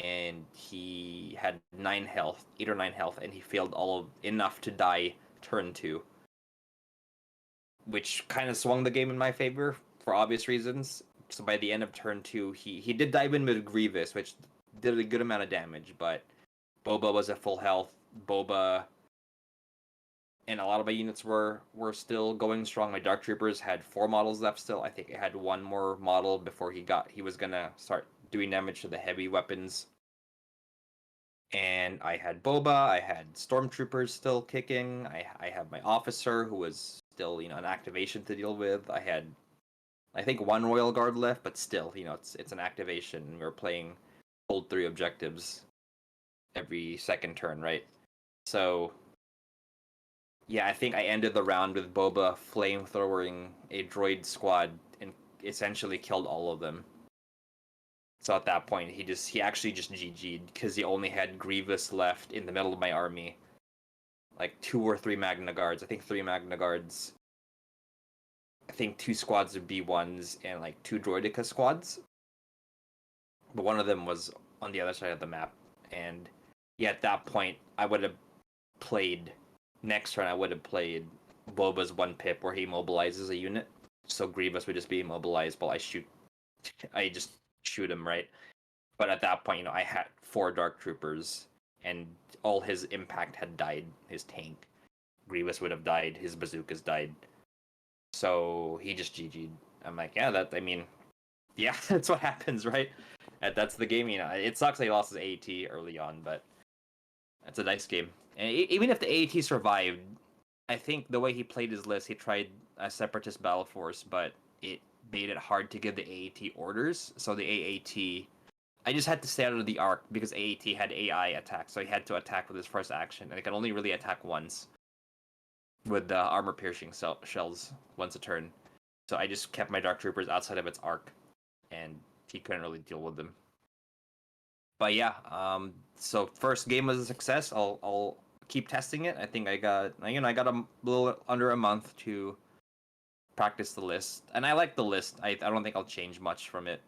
and he had 9 health, 8 or 9 health, and he failed enough to die turn 2, which kind of swung the game in my favor for obvious reasons. So by the end of turn 2, he did dive in with Grievous, which did a good amount of damage, but Boba was at full health. Boba and a lot of my units were still going strong. My Dark Troopers had 4 models left still. I think it had 1 more model before he was gonna start doing damage to the heavy weapons. And I had Boba, I had Stormtroopers still kicking. I have my officer who was still, an activation to deal with. I had I think 1 Royal Guard left, but still, it's an activation. We were playing hold 3 objectives every second turn, right? So yeah, I think I ended the round with Boba flamethrowing a droid squad and essentially killed all of them. So at that point, he actually just GG'd because he only had Grievous left in the middle of my army, like 2 or 3 Magna Guards. I think 3 Magna Guards. I think 2 squads of B1s and like 2 Droideka squads. But one of them was on the other side of the map, and yeah, at that point, I would have played next turn. I would have played Boba's 1 pip where he mobilizes a unit, so Grievous would just be immobilized while I just shoot him, right? But at that point, I had 4 Dark Troopers, and all his impact had died. His tank, Grievous would have died. His bazookas died. So he just GG'd. I'm like, yeah, yeah, that's what happens, right? That's the game. It sucks that he lost his AAT early on, but that's a dice game. And even if the AAT survived, I think the way he played his list, he tried a separatist battle force, but it made it hard to give the AAT orders. So the AAT, I just had to stay out of the arc because AAT had AI attack, so he had to attack with his first action, and he could only really attack once with the armor-piercing shells once a turn. So I just kept my Dark Troopers outside of its arc, and he couldn't really deal with them. But yeah, so first game was a success. I'll keep testing it. I think I got a little under a month to practice the list, and I like the list. I don't think I'll change much from it.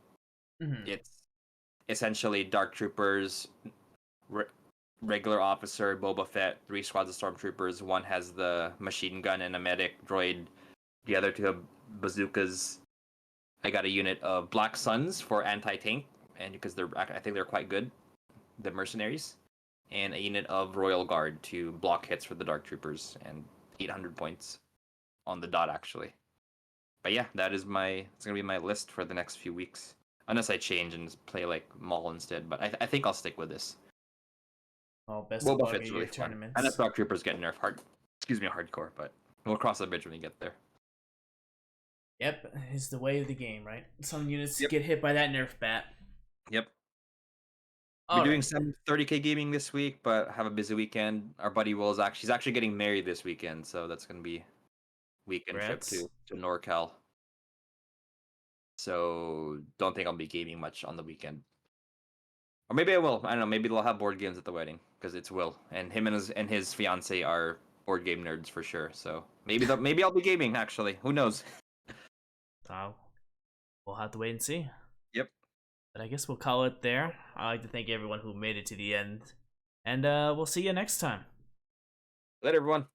Mm-hmm. It's essentially Dark Troopers, regular officer, Boba Fett, 3 squads of Stormtroopers. 1 has the machine gun and a medic droid. The other 2 have bazookas. I got a unit of Black Suns for anti-tank, and because I think they're quite good, the mercenaries, and a unit of Royal Guard to block hits for the Dark Troopers, and 800 points on the dot actually. But yeah, it's gonna be my list for the next few weeks, unless I change and play like Maul instead. But I think I'll stick with this. Well, best of Boba luck at Fett's your really fun. And tournaments. that's Dark Troopers getting nerfed hardcore, but We'll cross the bridge when we get there. Yep, is the way of the game, right? Some units Yep. get hit by that nerf bat. Yep. We're All doing right. some 30K gaming this week, but have a busy weekend. Our buddy Will is actually she's actually getting married this weekend, so that's gonna be weekend trip Congrats. to NorCal. So don't think I'll be gaming much on the weekend. Or maybe I will. I don't know. Maybe they'll have board games at the wedding because it's Will, and him and his fiance are board game nerds for sure. So maybe I'll be gaming actually. Who knows? So we'll have to wait and see. Yep. But I guess we'll call it there. I'd like to thank everyone who made it to the end. And we'll see you next time. Later, everyone.